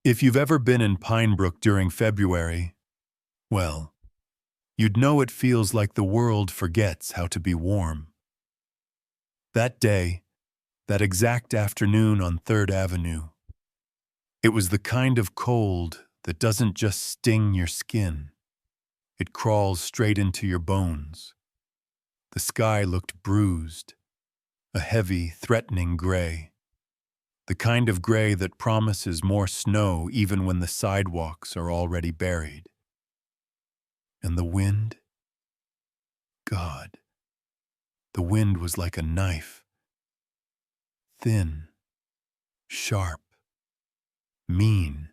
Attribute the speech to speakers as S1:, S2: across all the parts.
S1: If you've ever been in Pine Brook during February, well, you'd know it feels like the world forgets how to be warm. That day, that exact afternoon on 3rd Avenue, it was the kind of cold that doesn't just sting your skin. It crawls straight into your bones. The sky looked bruised, a heavy, threatening gray. The kind of gray that promises more snow even when the sidewalks are already buried. And the wind? God, the wind was like a knife. Thin, sharp, mean.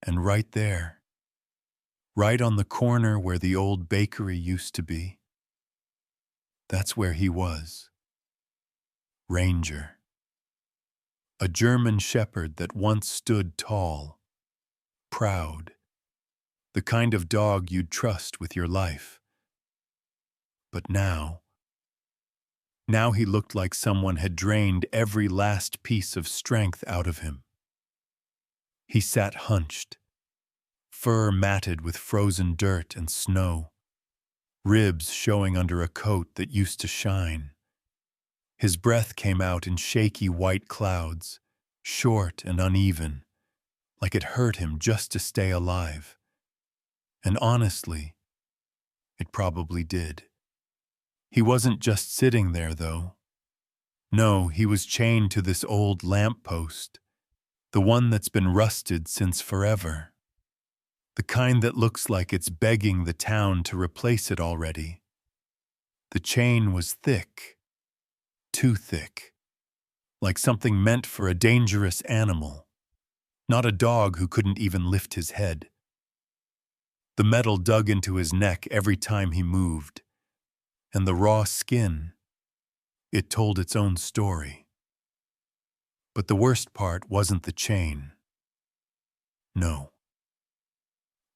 S1: And right there, right on the corner where the old bakery used to be, that's where he was. Ranger. A German shepherd that once stood tall, proud, the kind of dog you'd trust with your life. But now he looked like someone had drained every last piece of strength out of him. He sat hunched, fur matted with frozen dirt and snow, ribs showing under a coat that used to shine. His breath came out in shaky white clouds, short and uneven, like it hurt him just to stay alive. And honestly, it probably did. He wasn't just sitting there, though. No, he was chained to this old lamppost, the one that's been rusted since forever. The kind that looks like it's begging the town to replace it already. The chain was thick, too thick, like something meant for a dangerous animal, not a dog who couldn't even lift his head. The metal dug into his neck every time he moved, and the raw skin, it told its own story. But the worst part wasn't the chain. No.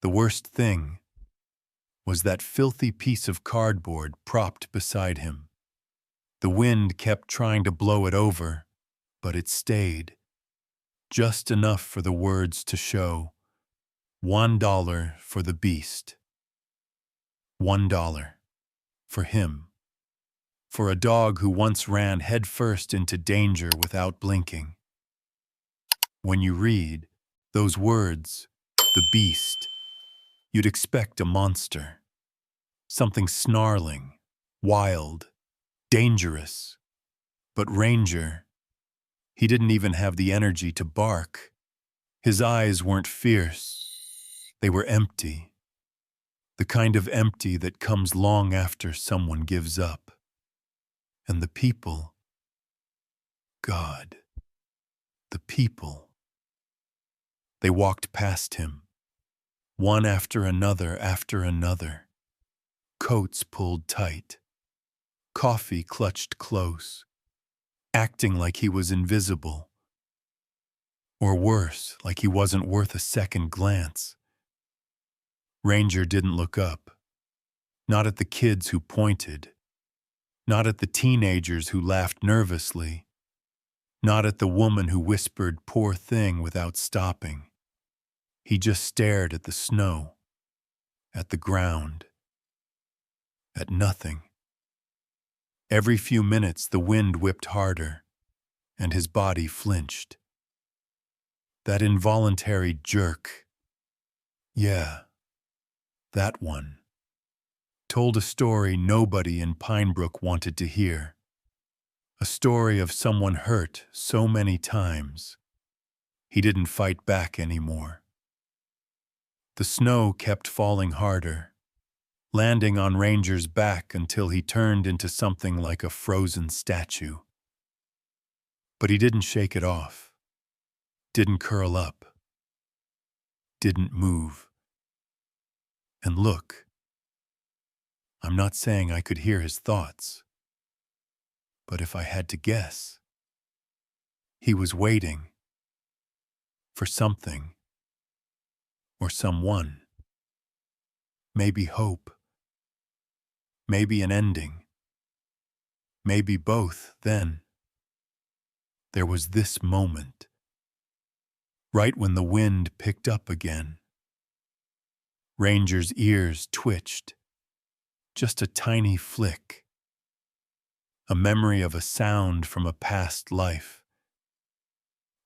S1: The worst thing was that filthy piece of cardboard propped beside him. The wind kept trying to blow it over, but it stayed, just enough for the words to show, $1 for the beast. $1 for him. For a dog who once ran headfirst into danger without blinking. When you read those words, the beast, you'd expect a monster. Something snarling, wild, dangerous. But Ranger, he didn't even have the energy to bark. His eyes weren't fierce. They were empty. The kind of empty that comes long after someone gives up. And the people, God, the people. They walked past him, one after another, coats pulled tight, coffee clutched close, acting like he was invisible. Or worse, like he wasn't worth a second glance. Ranger didn't look up, not at the kids who pointed, not at the teenagers who laughed nervously, not at the woman who whispered "poor thing" without stopping. He just stared at the snow, at the ground, at nothing. Every few minutes the wind whipped harder, and his body flinched. That involuntary jerk, yeah, that one, told a story nobody in Pine Brook wanted to hear. A story of someone hurt so many times, he didn't fight back anymore. The snow kept falling harder, landing on Ranger's back until he turned into something like a frozen statue. But he didn't shake it off, didn't curl up, didn't move. And look, I'm not saying I could hear his thoughts, but if I had to guess, he was waiting for something or someone. Maybe hope, maybe an ending, maybe both. Then there was this moment. right when the wind picked up again. Ranger's ears twitched. Just a tiny flick. A memory of a sound from a past life.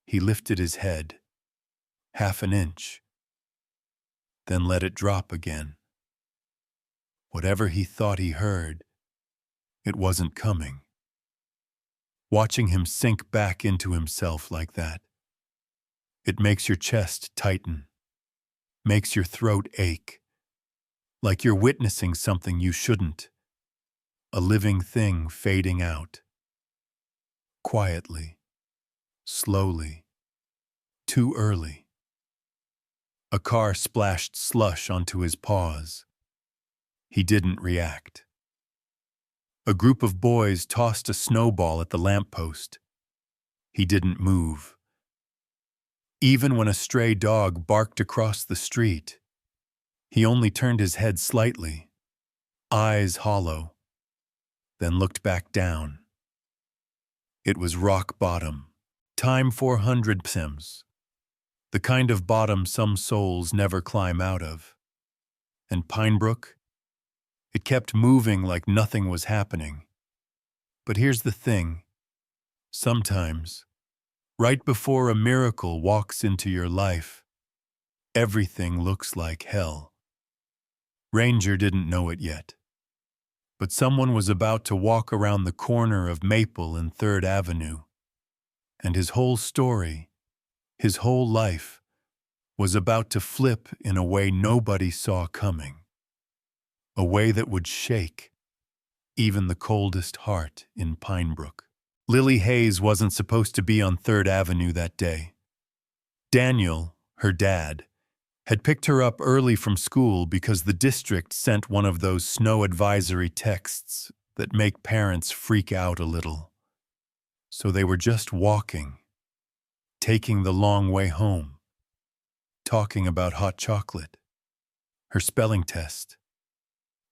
S1: He lifted his head, half an inch, then let it drop again. Whatever he thought he heard, it wasn't coming. Watching him sink back into himself like that, it makes your chest tighten, makes your throat ache, like you're witnessing something you shouldn't, a living thing fading out. Quietly, slowly, too early. A car splashed slush onto his paws. He didn't react. A group of boys tossed a snowball at the lamppost. He didn't move. Even when a stray dog barked across the street, he only turned his head slightly, eyes hollow, then looked back down. It was rock bottom, time 400 sims, the kind of bottom some souls never climb out of. And Pinebrook? It kept moving like nothing was happening. But here's the thing. Sometimes, right before a miracle walks into your life, everything looks like hell. Ranger didn't know it yet, but someone was about to walk around the corner of Maple and 3rd Avenue, and his whole story, his whole life, was about to flip in a way nobody saw coming. A way that would shake even the coldest heart in Pinebrook. Lily Hayes wasn't supposed to be on 3rd Avenue that day. Daniel, her dad, had picked her up early from school because the district sent one of those snow advisory texts that make parents freak out a little. So they were just walking, taking the long way home, talking about hot chocolate, her spelling test,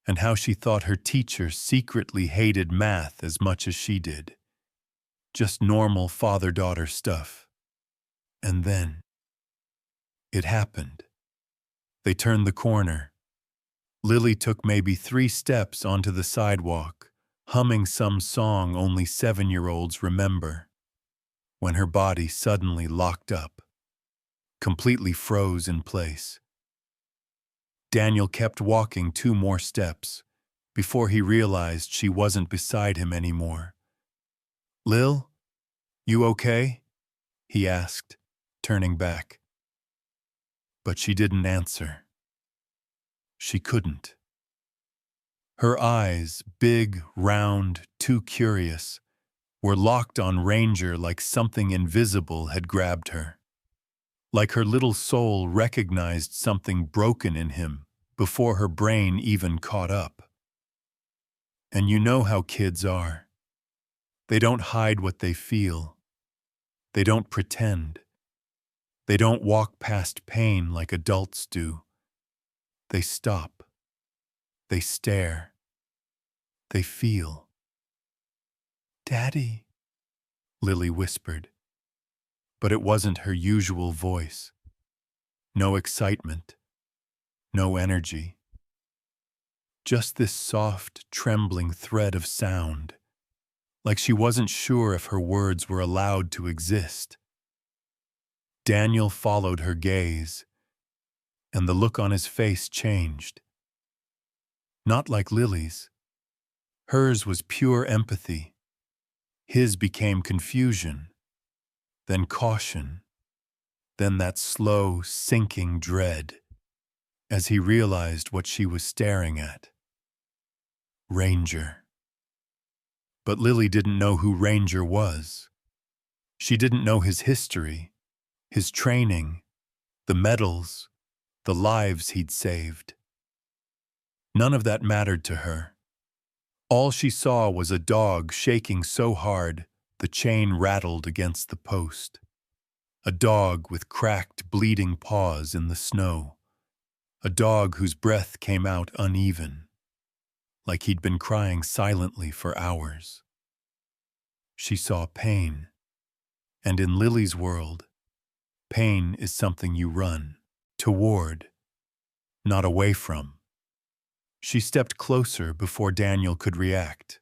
S1: and how she thought her teacher secretly hated math as much as she did. Just normal father-daughter stuff. And then, it happened. They turned the corner. Lily took maybe 3 steps onto the sidewalk, humming some song only 7-year-olds remember, when her body suddenly locked up, completely froze in place. Daniel kept walking 2 more steps before he realized she wasn't beside him anymore. "Lil, you okay?" he asked, turning back. But she didn't answer. She couldn't. Her eyes, big, round, too curious, were locked on Ranger like something invisible had grabbed her. Like her little soul recognized something broken in him before her brain even caught up. And you know how kids are. They don't hide what they feel. They don't pretend. They don't walk past pain like adults do. They stop. They stare. They feel. "Daddy," Lily whispered. But it wasn't her usual voice. No excitement. No energy. Just this soft, trembling thread of sound, like she wasn't sure if her words were allowed to exist. Daniel followed her gaze, and the look on his face changed. Not like Lily's. Hers was pure empathy. His became confusion, then caution, then that slow, sinking dread, as he realized what she was staring at. Ranger. But Lily didn't know who Ranger was. She didn't know his history, his training, the medals, the lives he'd saved. None of that mattered to her. All she saw was a dog shaking so hard the chain rattled against the post. A dog with cracked, bleeding paws in the snow. A dog whose breath came out uneven, like he'd been crying silently for hours. She saw pain, and in Lily's world, pain is something you run toward, not away from. She stepped closer before Daniel could react.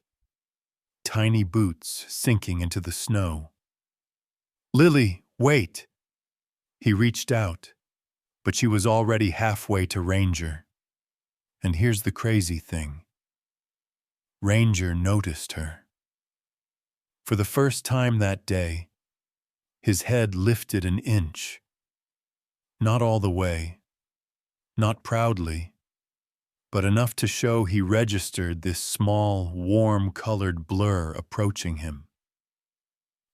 S1: Tiny boots sinking into the snow. "Lily, wait!" He reached out, but she was already halfway to Ranger. And here's the crazy thing. Ranger noticed her. For the first time that day, his head lifted an inch. Not all the way, not proudly, but enough to show he registered this small, warm-colored blur approaching him.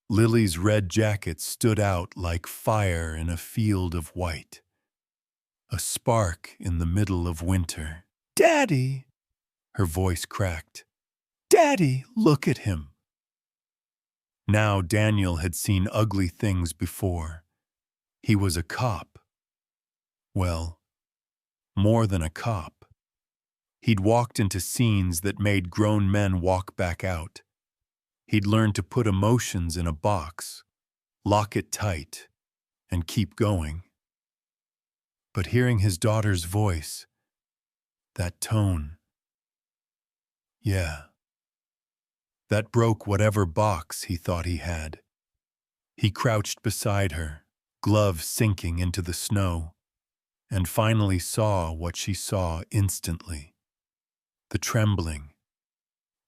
S1: Lily's red jacket stood out like fire in a field of white. A spark in the middle of winter. "Daddy!" Her voice cracked. "Daddy, look at him!" Now Daniel had seen ugly things before. He was a cop. Well, more than a cop. He'd walked into scenes that made grown men walk back out. He'd learned to put emotions in a box, lock it tight, and keep going. But hearing his daughter's voice, that tone, yeah, that broke whatever box he thought he had. He crouched beside her, gloves sinking into the snow, and finally saw what she saw instantly. The trembling,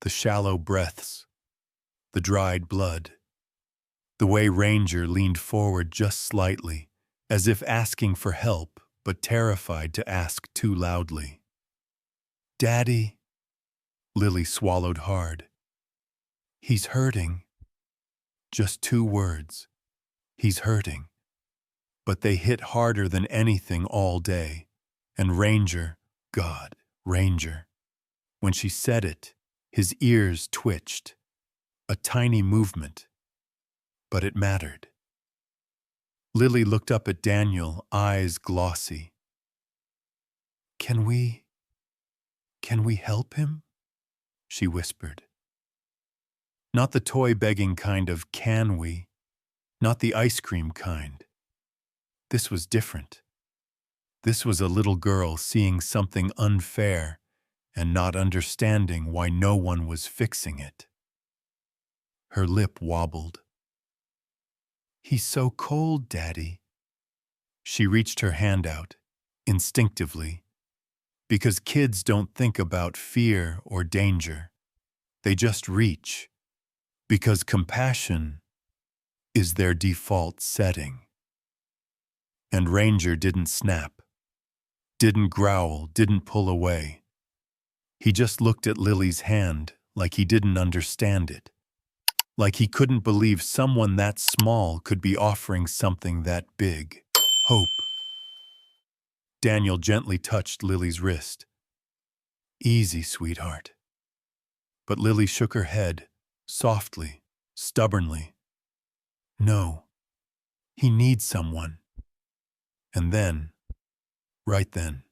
S1: the shallow breaths, the dried blood, the way Ranger leaned forward just slightly, as if asking for help, but terrified to ask too loudly. "Daddy," Lily swallowed hard. "He's hurting." Just 2 words. He's hurting. But they hit harder than anything all day. And Ranger, God, Ranger. When she said it, his ears twitched. A tiny movement. But it mattered. Lily looked up at Daniel, eyes glossy. Can we help him?" she whispered. Not the toy-begging kind of "can we," not the ice cream kind. This was different. This was a little girl seeing something unfair and not understanding why no one was fixing it. Her lip wobbled. "He's so cold, Daddy." She reached her hand out, instinctively, because kids don't think about fear or danger. They just reach, because compassion is their default setting. And Ranger didn't snap, didn't growl, didn't pull away. He just looked at Lily's hand like he didn't understand it, like he couldn't believe someone that small could be offering something that big. Hope. Daniel gently touched Lily's wrist. "Easy, sweetheart." But Lily shook her head, softly, stubbornly. "No, he needs someone." And then, right then,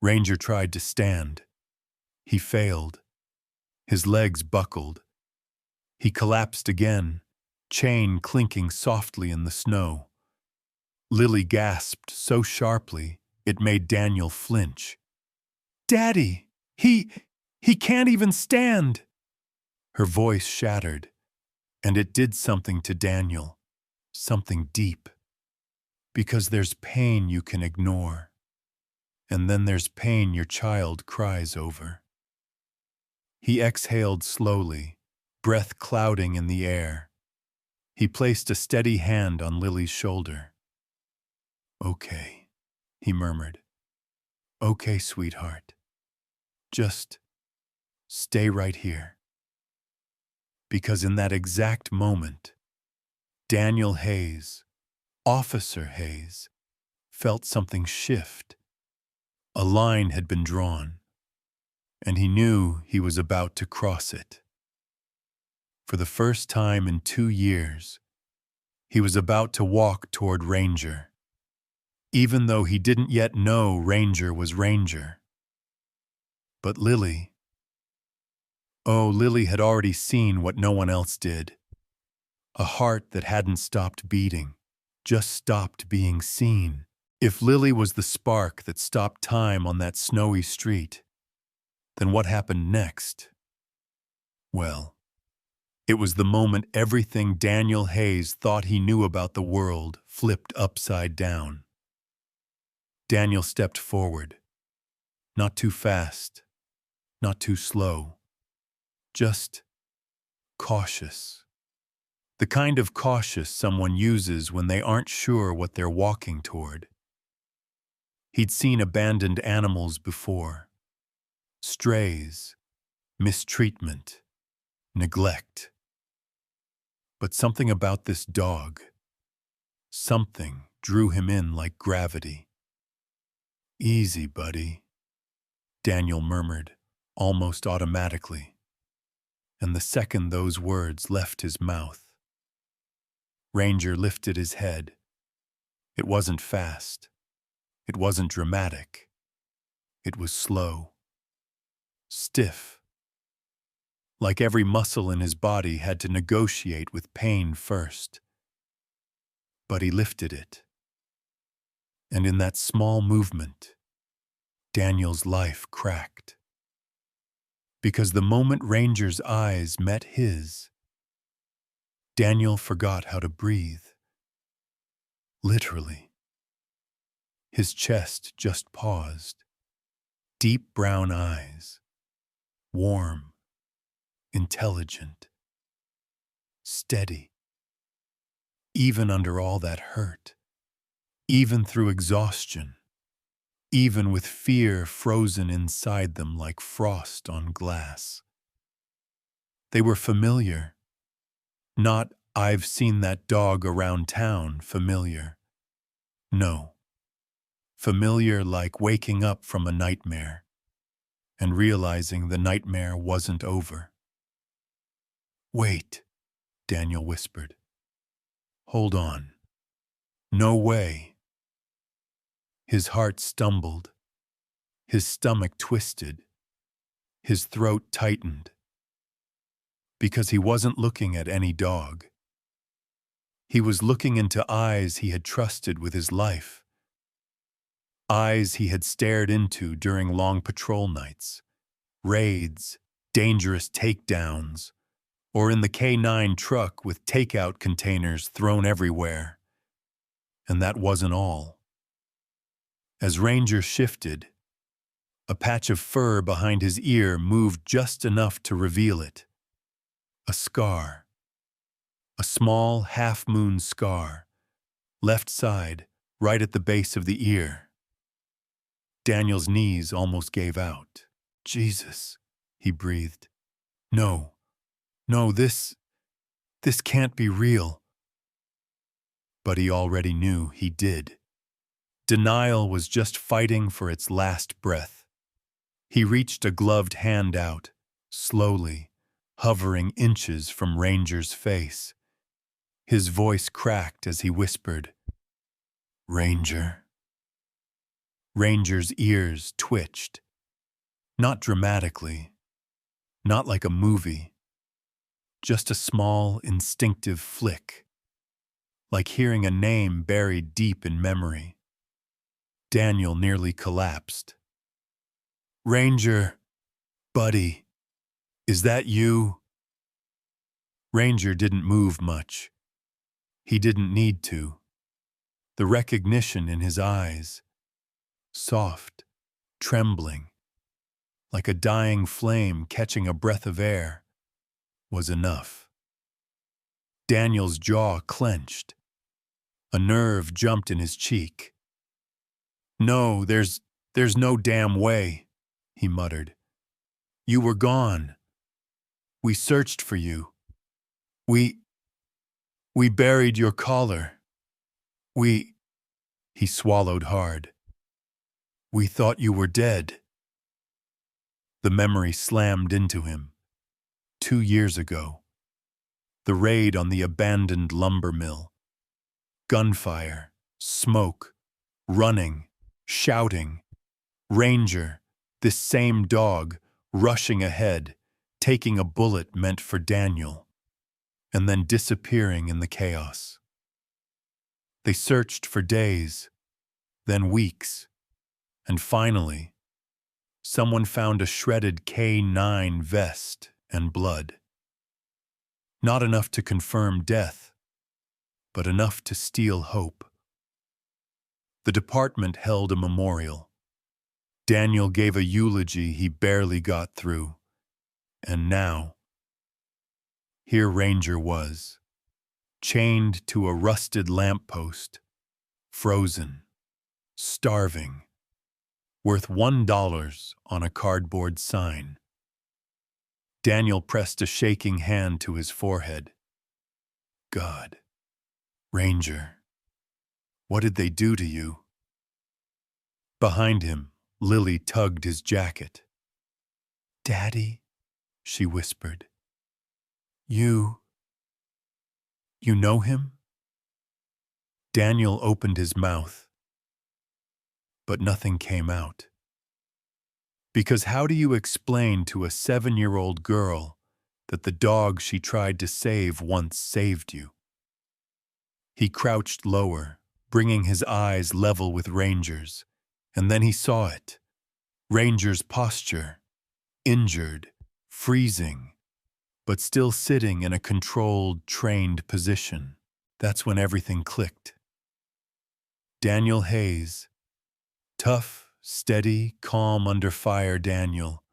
S1: Ranger tried to stand. He failed. His legs buckled. He collapsed again, chain clinking softly in the snow. Lily gasped so sharply it made Daniel flinch. "Daddy, he can't even stand!" Her voice shattered, and it did something to Daniel, something deep. Because there's pain you can ignore, and then there's pain your child cries over. He exhaled slowly, breath clouding in the air. He placed a steady hand on Lily's shoulder. "Okay," he murmured. "Okay, sweetheart. Just stay right here." Because in that exact moment, Daniel Hayes, Officer Hayes, felt something shift. A line had been drawn, and he knew he was about to cross it. For the first time in 2 years, he was about to walk toward Ranger, even though he didn't yet know Ranger was Ranger. But Lily, Lily had already seen what no one else did. A heart that hadn't stopped beating, just stopped being seen. If Lily was the spark that stopped time on that snowy street, then what happened next? Well, it was the moment everything Daniel Hayes thought he knew about the world flipped upside down. Daniel stepped forward. Not too fast, not too slow, just cautious. The kind of cautious someone uses when they aren't sure what they're walking toward. He'd seen abandoned animals before. Strays, mistreatment, neglect. But something about this dog, something drew him in like gravity. "Easy, buddy," Daniel murmured, almost automatically. And the second those words left his mouth, Ranger lifted his head. It wasn't fast. It wasn't dramatic. It was slow. Stiff. Like every muscle in his body had to negotiate with pain first. But he lifted it. And in that small movement, Daniel's life cracked. Because the moment Ranger's eyes met his, Daniel forgot how to breathe. Literally. His chest just paused. Deep brown eyes. Warm. Intelligent. Steady. Even under all that hurt. Even through exhaustion. Even with fear frozen inside them like frost on glass. They were familiar. Not, "I've seen that dog around town" familiar. No. Familiar like waking up from a nightmare and realizing the nightmare wasn't over. "Wait," Daniel whispered. "Hold on. No way." His heart stumbled. His stomach twisted. His throat tightened. Because he wasn't looking at any dog. He was looking into eyes he had trusted with his life. Eyes he had stared into during long patrol nights, raids, dangerous takedowns, or in the K9 truck with takeout containers thrown everywhere. And that wasn't all. As Ranger shifted, a patch of fur behind his ear moved just enough to reveal it. A scar. A small half-moon scar. Left side, right at the base of the ear. Daniel's knees almost gave out. "Jesus," he breathed. No, this can't be real." But he already knew he did. Denial was just fighting for its last breath. He reached a gloved hand out, slowly, hovering inches from Ranger's face. His voice cracked as he whispered, "Ranger." Ranger's ears twitched. Not dramatically, not like a movie. Just a small, instinctive flick, like hearing a name buried deep in memory. Daniel nearly collapsed. "Ranger, buddy, is that you?" Ranger didn't move much. He didn't need to. The recognition in his eyes, soft, trembling, like a dying flame catching a breath of air, was enough. Daniel's jaw clenched. A nerve jumped in his cheek. "No, there's no damn way," he muttered. "You were gone. We searched for you. We buried your collar. He swallowed hard. "We thought you were dead." The memory slammed into him. 2 years ago. The raid on the abandoned lumber mill. Gunfire, smoke, running, shouting. Ranger, this same dog, rushing ahead, taking a bullet meant for Daniel, and then disappearing in the chaos. They searched for days, then weeks, and finally, someone found a shredded K9 vest and blood. Not enough to confirm death, but enough to steal hope. The department held a memorial. Daniel gave a eulogy he barely got through, and now, here Ranger was, chained to a rusted lamppost, frozen, starving, worth $1 on a cardboard sign. Daniel pressed a shaking hand to his forehead. God, Ranger, what did they do to you? Behind him, Lily tugged his jacket. Daddy, she whispered. You know him? Daniel opened his mouth, but nothing came out. Because how do you explain to a 7-year-old girl that the dog she tried to save once saved you? He crouched lower, bringing his eyes level with Ranger's, and then he saw it. Ranger's posture, injured, freezing, but still sitting in a controlled, trained position. That's when everything clicked. Daniel Hayes, tough, steady, calm under fire Daniel,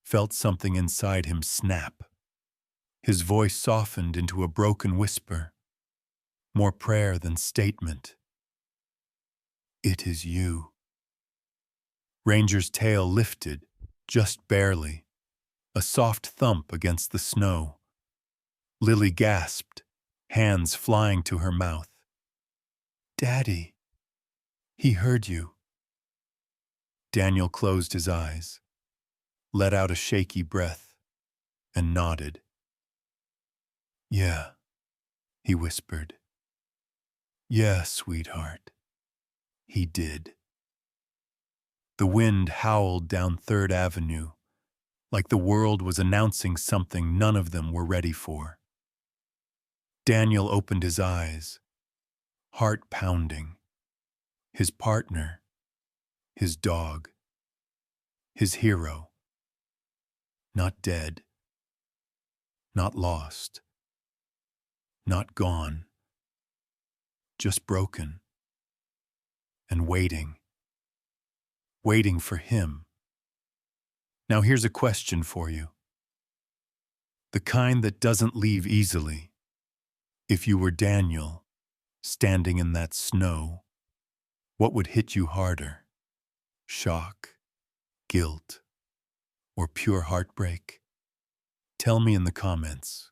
S1: felt something inside him snap. His voice softened into a broken whisper, more prayer than statement. It is you. Ranger's tail lifted, just barely, a soft thump against the snow. Lily gasped, hands flying to her mouth. Daddy, he heard you. Daniel closed his eyes, let out a shaky breath, and nodded. Yeah, he whispered. Yeah, sweetheart. He did. The wind howled down 3rd Avenue, like the world was announcing something none of them were ready for. Daniel opened his eyes, heart pounding. His partner, his dog, his hero. Not dead, not lost, not gone, just broken, and waiting for him. Now here's a question for you. The kind that doesn't leave easily. If you were Daniel, standing in that snow, what would hit you harder? Shock, guilt, or pure heartbreak? Tell me in the comments.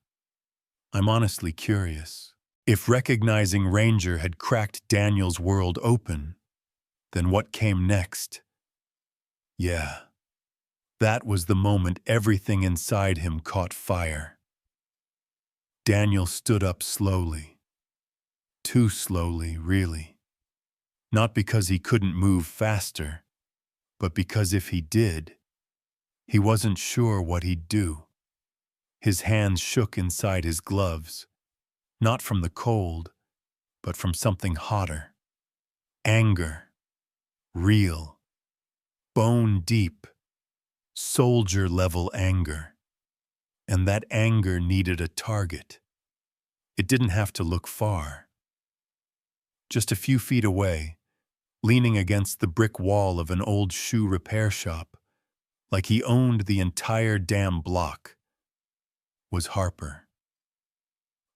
S1: I'm honestly curious. If recognizing Ranger had cracked Daniel's world open, then what came next? Yeah, that was the moment everything inside him caught fire. Daniel stood up slowly. Too slowly, really. Not because he couldn't move faster, but because if he did, he wasn't sure what he'd do. His hands shook inside his gloves, not from the cold, but from something hotter. Anger. Real. Bone deep. Soldier-level anger. And that anger needed a target. It didn't have to look far. Just a few feet away, leaning against the brick wall of an old shoe repair shop, like he owned the entire damn block, was Harper.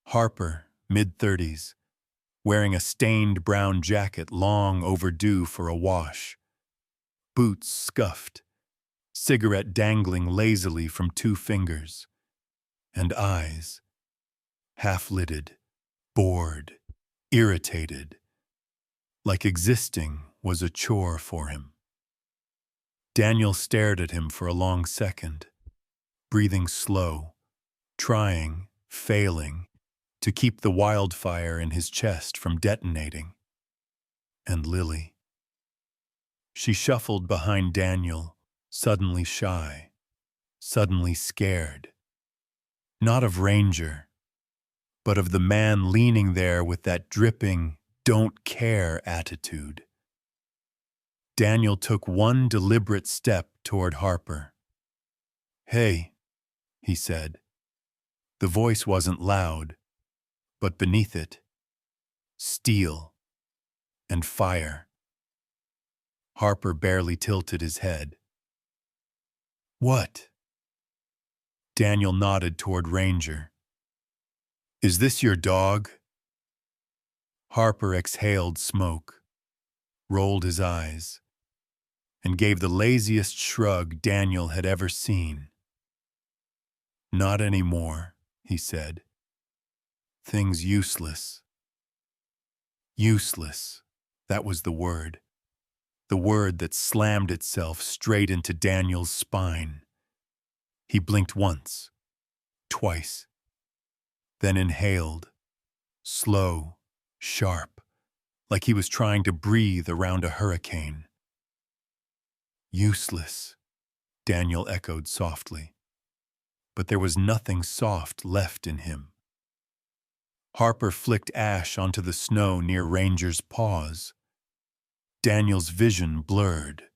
S1: Harper, mid-30s, wearing a stained brown jacket long overdue for a wash. Boots scuffed, cigarette dangling lazily from 2 fingers, and eyes, half-lidded, bored, irritated, like existing was a chore for him. Daniel stared at him for a long second, breathing slow, trying, failing, to keep the wildfire in his chest from detonating. And Lily. She shuffled behind Daniel, suddenly shy, suddenly scared. Not of Ranger, but of the man leaning there with that dripping, don't care attitude. Daniel took one deliberate step toward Harper. "Hey," he said. The voice wasn't loud, but beneath it, steel and fire. Harper barely tilted his head. "What?" Daniel nodded toward Ranger. "Is this your dog?" Harper exhaled smoke, rolled his eyes, and gave the laziest shrug Daniel had ever seen. "Not anymore," he said. "Thing's useless." Useless. That was the word that slammed itself straight into Daniel's spine. He blinked once, twice, then inhaled, slow, sharp, like he was trying to breathe around a hurricane. "Useless," Daniel echoed softly. But there was nothing soft left in him. Harper flicked ash onto the snow near Ranger's paws. Daniel's vision blurred,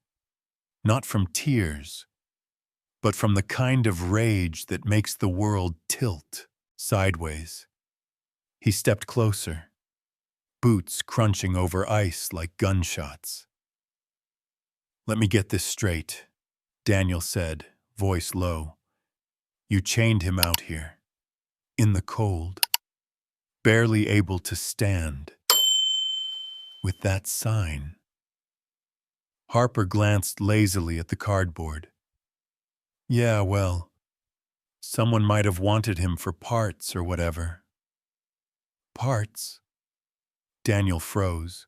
S1: not from tears, but from the kind of rage that makes the world tilt sideways. He stepped closer, boots crunching over ice like gunshots. "Let me get this straight," Daniel said, voice low. "You chained him out here, in the cold, barely able to stand, with that sign." Harper glanced lazily at the cardboard. "Yeah, well, someone might have wanted him for parts or whatever." "Parts?" Daniel froze.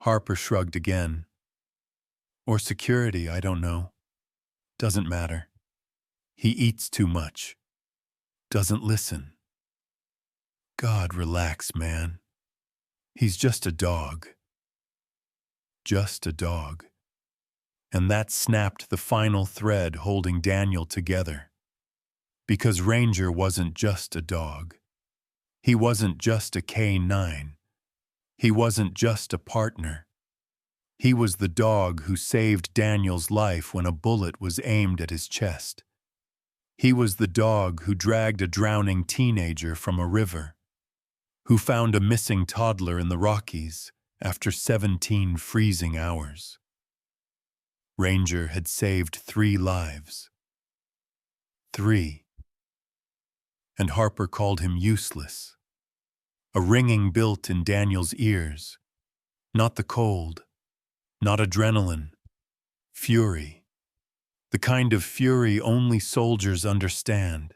S1: Harper shrugged again. "Or security, I don't know. Doesn't matter. He eats too much. Doesn't listen." "God, relax, man. He's just a dog." Just a dog. And that snapped the final thread holding Daniel together. Because Ranger wasn't just a dog. He wasn't just a K9. He wasn't just a partner. He was the dog who saved Daniel's life when a bullet was aimed at his chest. He was the dog who dragged a drowning teenager from a river, who found a missing toddler in the Rockies after 17 freezing hours. Ranger had saved 3 lives. 3. And Harper called him useless. A ringing built in Daniel's ears. Not the cold, not adrenaline. Fury. The kind of fury only soldiers understand.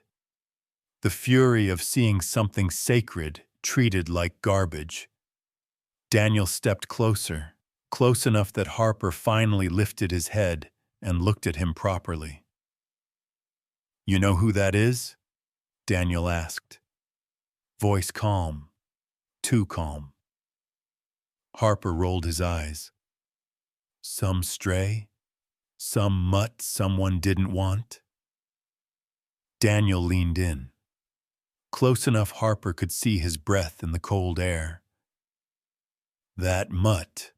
S1: The fury of seeing something sacred treated like garbage. Daniel stepped closer, close enough that Harper finally lifted his head and looked at him properly. "You know who that is?" Daniel asked. Voice calm, too calm. Harper rolled his eyes. "Some stray? Some mutt someone didn't want?" Daniel leaned in, close enough Harper could see his breath in the cold air. "That mutt,"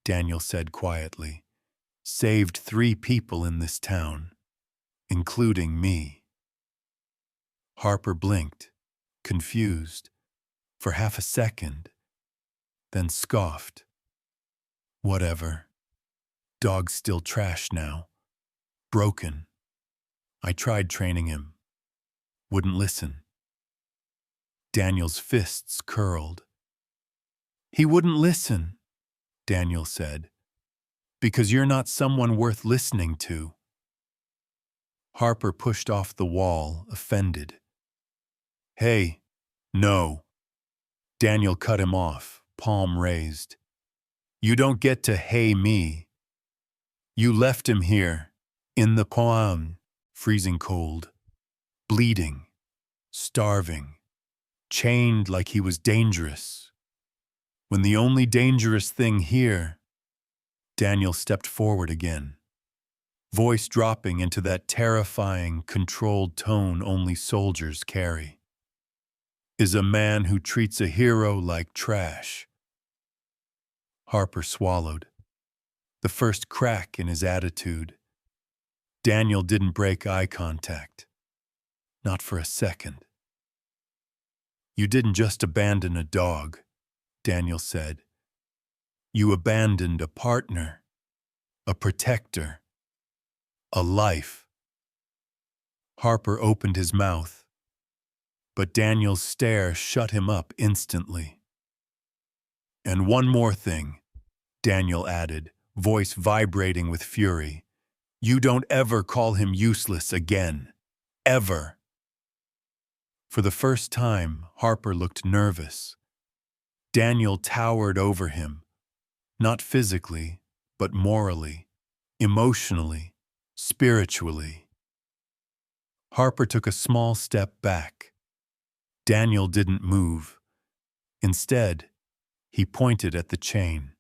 S1: Daniel said quietly, "saved 3 people in this town, including me." Harper blinked, confused, for half a second, then scoffed. "Whatever. Dog's still trash now. Broken. I tried training him. Wouldn't listen." Daniel's fists curled. "He wouldn't listen," Daniel said, "because you're not someone worth listening to." Harper pushed off the wall, offended. "Hey, no." Daniel cut him off, palm raised. "You don't get to hey me. You left him here, in the poem, freezing cold, bleeding, starving, chained like he was dangerous. When the only dangerous thing here..." Daniel stepped forward again, voice dropping into that terrifying, controlled tone only soldiers carry. "Is a man who treats a hero like trash. Harper swallowed. The first crack in his attitude. Daniel didn't break eye contact. Not for a second. You didn't just abandon a dog, Daniel said. You abandoned a partner, a protector, a life. Harper opened his mouth, but Daniel's stare shut him up instantly. And one more thing, Daniel added, voice vibrating with fury. You don't ever call him useless again. Ever. For the first time, Harper looked nervous. Daniel towered over him, not physically, but morally, emotionally, spiritually. Harper took a small step back. Daniel didn't move. Instead, he pointed at the chain.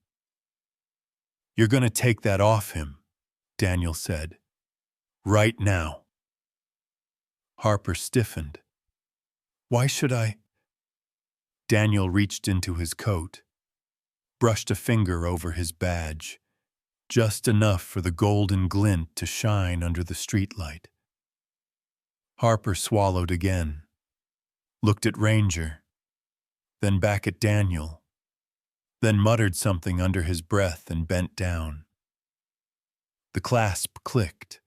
S1: You're going to take that off him, Daniel said. Right now. Harper stiffened. Why should I? Daniel reached into his coat, brushed a finger over his badge, just enough for the golden glint to shine under the streetlight. Harper swallowed again, looked at Ranger, then back at Daniel, then muttered something under his breath and bent down. The clasp clicked.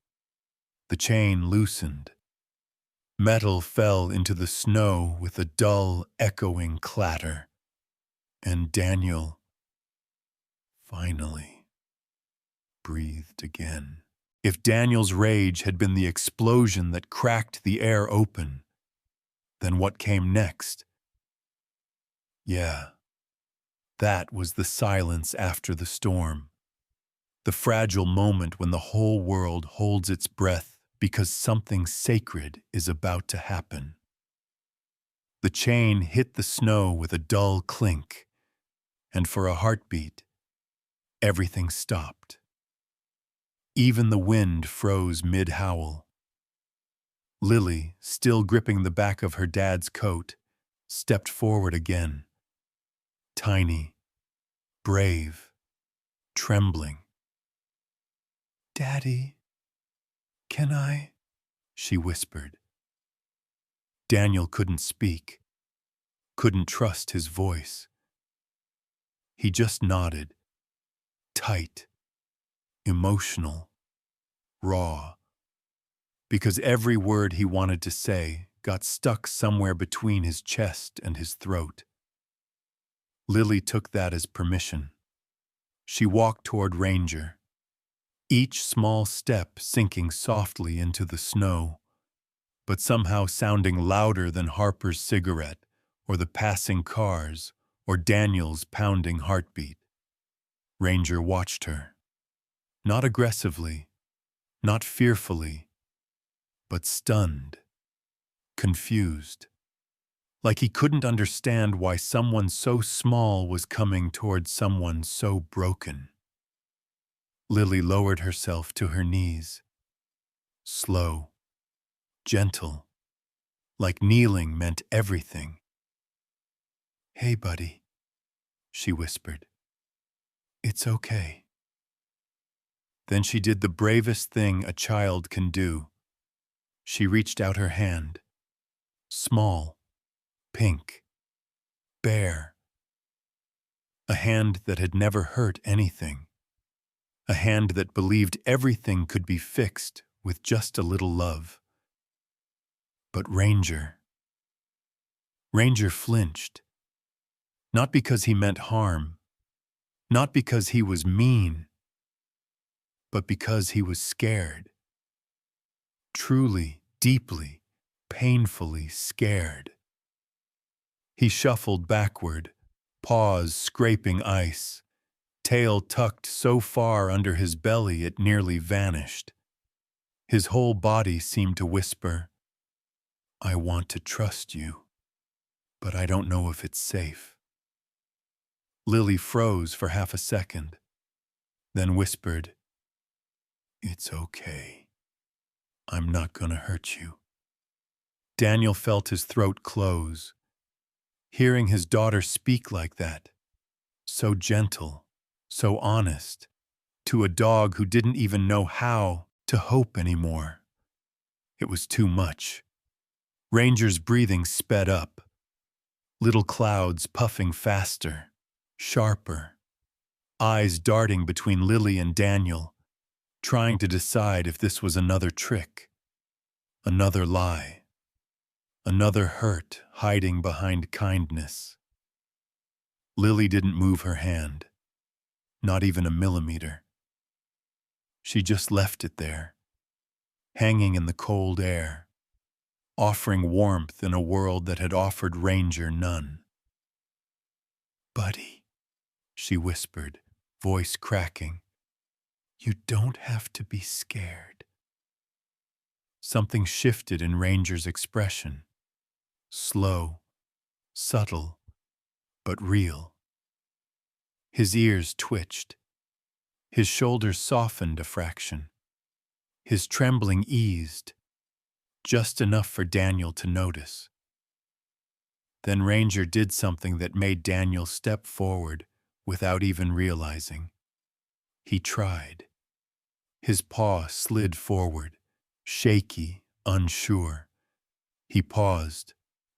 S1: The chain loosened. Metal fell into the snow with a dull, echoing clatter. And Daniel, finally, breathed again. If Daniel's rage had been the explosion that cracked the air open, then what came next? Yeah, that was the silence after the storm. The fragile moment when the whole world holds its breath because something sacred is about to happen. The chain hit the snow with a dull clink, and for a heartbeat, everything stopped. Even the wind froze mid-howl. Lily, still gripping the back of her dad's coat, stepped forward again. Tiny, brave, trembling. Daddy, can I? She whispered. Daniel couldn't speak, couldn't trust his voice. He just nodded, tight, emotional, raw, because every word he wanted to say got stuck somewhere between his chest and his throat. Lily took that as permission. She walked toward Ranger, each small step sinking softly into the snow, but somehow sounding louder than Harper's cigarette or the passing cars or Daniel's pounding heartbeat. Ranger watched her. Not aggressively, not fearfully, but stunned, confused, like he couldn't understand why someone so small was coming towards someone so broken. Lily lowered herself to her knees, slow, gentle, like kneeling meant everything. Hey, buddy, she whispered. It's okay. Then she did the bravest thing a child can do. She reached out her hand, small, pink, bare. A hand that had never hurt anything. A hand that believed everything could be fixed with just a little love. But Ranger flinched. Not because he meant harm, not because he was mean, but because he was scared. Truly, deeply, painfully scared. He shuffled backward, paws scraping ice, tail tucked so far under his belly it nearly vanished. His whole body seemed to whisper, I want to trust you, but I don't know if it's safe. Lily froze for half a second, then whispered, It's okay. I'm not gonna hurt you. Daniel felt his throat close. Hearing his daughter speak like that, so gentle, so honest, to a dog who didn't even know how to hope anymore. It was too much. Ranger's breathing sped up, little clouds puffing faster, sharper, eyes darting between Lily and Daniel, trying to decide if this was another trick, another lie, another hurt hiding behind kindness. Lily didn't move her hand, not even a millimeter. She just left it there, hanging in the cold air, offering warmth in a world that had offered Ranger none. "Buddy," she whispered, voice cracking, "you don't have to be scared." Something shifted in Ranger's expression. Slow, subtle, but real. His ears twitched. His shoulders softened a fraction. His trembling eased, just enough for Daniel to notice. Then Ranger did something that made Daniel step forward without even realizing. He tried. His paw slid forward, shaky, unsure. He paused,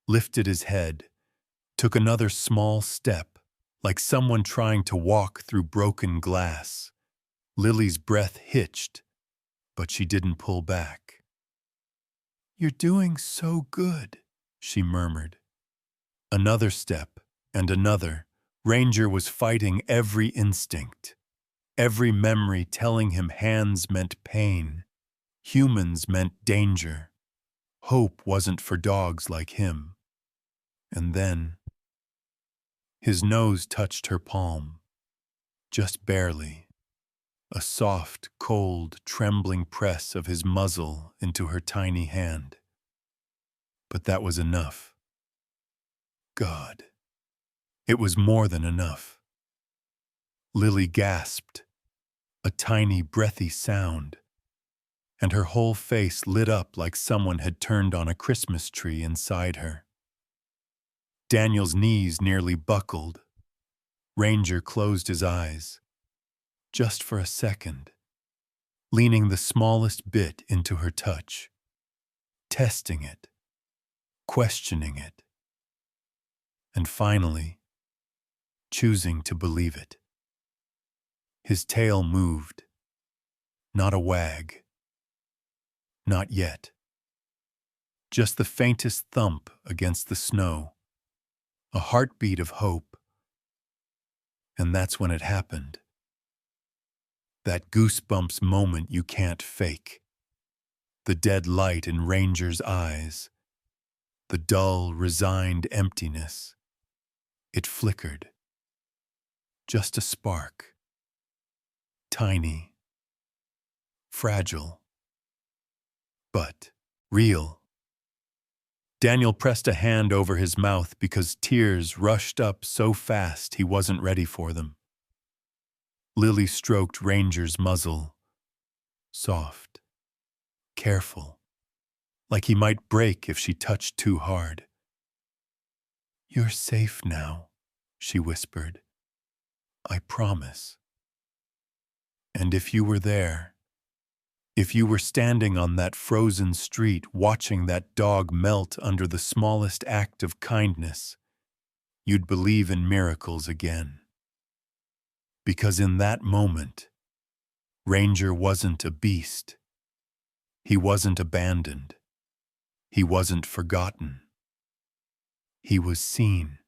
S1: lifted his head, took another small step, like someone trying to walk through broken glass. Lily's breath hitched, but she didn't pull back. "You're doing so good," she murmured. Another step, and another. Ranger was fighting every instinct, every memory telling him hands meant pain, humans meant danger. Hope wasn't for dogs like him. And then, his nose touched her palm, just barely. A soft, cold, trembling press of his muzzle into her tiny hand. But that was enough. God. It was more than enough. Lily gasped, a tiny, breathy sound, and her whole face lit up like someone had turned on a Christmas tree inside her. Daniel's knees nearly buckled. Ranger closed his eyes, just for a second, leaning the smallest bit into her touch, testing it, questioning it, and finally, choosing to believe it. His tail moved, not a wag, not yet. Just the faintest thump against the snow, a heartbeat of hope. And that's when it happened. That goosebumps moment you can't fake. The dead light in Ranger's eyes. The dull, resigned emptiness. It flickered. Just a spark. Tiny. Fragile. But real. Daniel pressed a hand over his mouth because tears rushed up so fast he wasn't ready for them. Lily stroked Ranger's muzzle. Soft. Careful. Like he might break if she touched too hard. "You're safe now," she whispered. "I promise." And if you were there, if you were standing on that frozen street watching that dog melt under the smallest act of kindness, you'd believe in miracles again. Because in that moment, Ranger wasn't a beast. He wasn't abandoned. He wasn't forgotten. He was seen.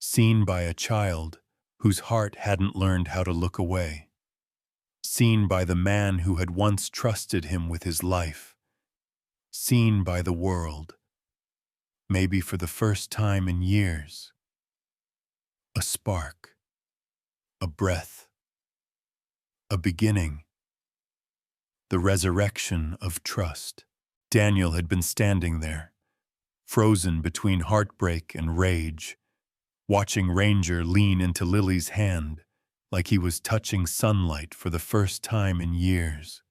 S1: Seen by a child whose heart hadn't learned how to look away. Seen by the man who had once trusted him with his life. Seen by the world, maybe for the first time in years. A spark. A breath. A beginning. The resurrection of trust. Daniel had been standing there, frozen between heartbreak and rage, watching Ranger lean into Lily's hand like he was touching sunlight for the first time in years.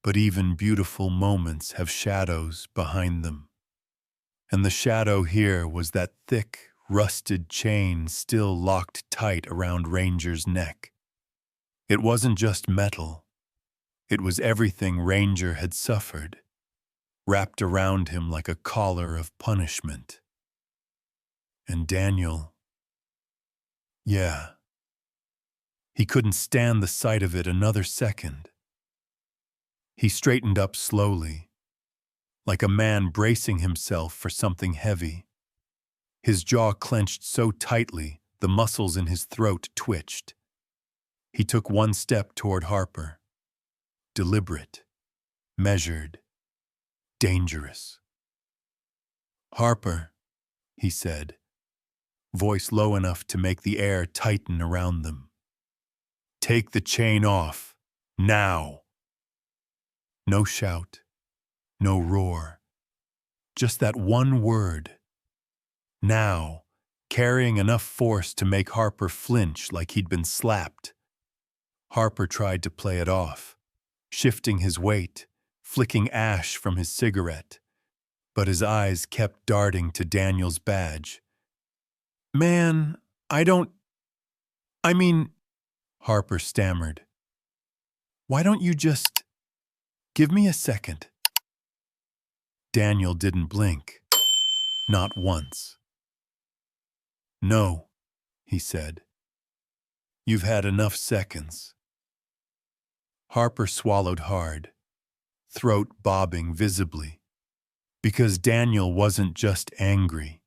S1: But even beautiful moments have shadows behind them. And the shadow here was that thick, rusted chain still locked tight around Ranger's neck. It wasn't just metal. It was everything Ranger had suffered, wrapped around him like a collar of punishment. And Daniel, yeah, he couldn't stand the sight of it another second. He straightened up slowly, like a man bracing himself for something heavy. His jaw clenched so tightly, the muscles in his throat twitched. He took one step toward Harper. Deliberate, measured, dangerous. "Harper," he said, voice low enough to make the air tighten around them. "Take the chain off, now." No shout, no roar, just that one word. Now, carrying enough force to make Harper flinch like he'd been slapped. Harper tried to play it off, shifting his weight, flicking ash from his cigarette, but his eyes kept darting to Daniel's badge. "Man, I mean," Harper stammered. "Why don't you just give me a second?" Daniel didn't blink, not once. "No," he said. "You've had enough seconds." Harper swallowed hard, throat bobbing visibly, because Daniel wasn't just angry.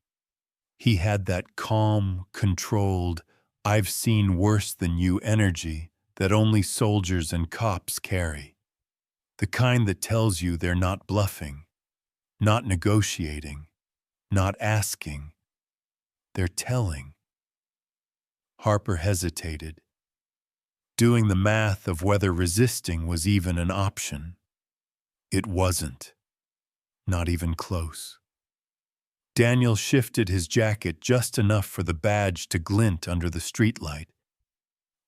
S1: He had that calm, controlled, I've seen worse than you energy that only soldiers and cops carry. The kind that tells you they're not bluffing, not negotiating, not asking. They're telling. Harper hesitated, doing the math of whether resisting was even an option. It wasn't. Not even close. Daniel shifted his jacket just enough for the badge to glint under the streetlight.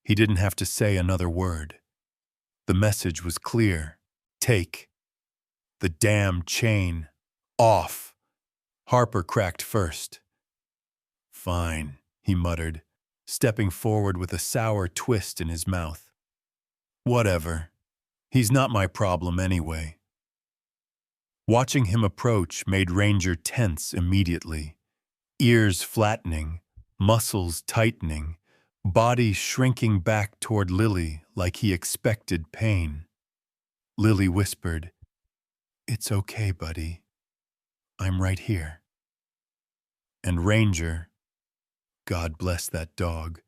S1: He didn't have to say another word. The message was clear. Take the damn chain off. Harper cracked first. "Fine," he muttered, stepping forward with a sour twist in his mouth. "Whatever. He's not my problem anyway." Watching him approach made Ranger tense immediately, ears flattening, muscles tightening, body shrinking back toward Lily like he expected pain. Lily whispered, "It's okay, buddy. I'm right here." And Ranger, God bless that dog,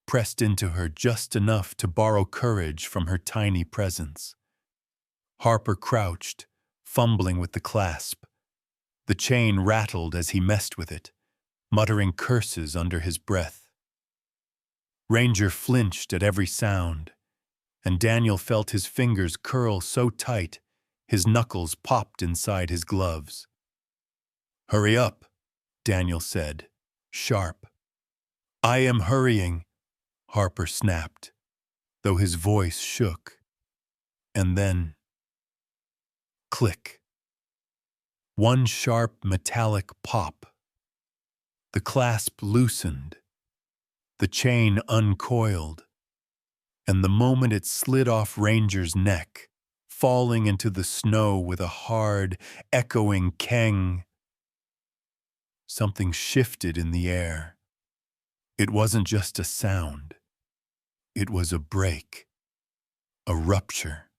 S1: pressed into her just enough to borrow courage from her tiny presence. Harper crouched, fumbling with the clasp. The chain rattled as he messed with it, muttering curses under his breath. Ranger flinched at every sound, and Daniel felt his fingers curl so tight his knuckles popped inside his gloves. "Hurry up," Daniel said, sharp. "I am hurrying," Harper snapped, though his voice shook. And then, click. One sharp metallic pop. The clasp loosened. The chain uncoiled. And the moment it slid off Ranger's neck, falling into the snow with a hard, echoing keng, something shifted in the air. It wasn't just a sound. It was a break. A rupture.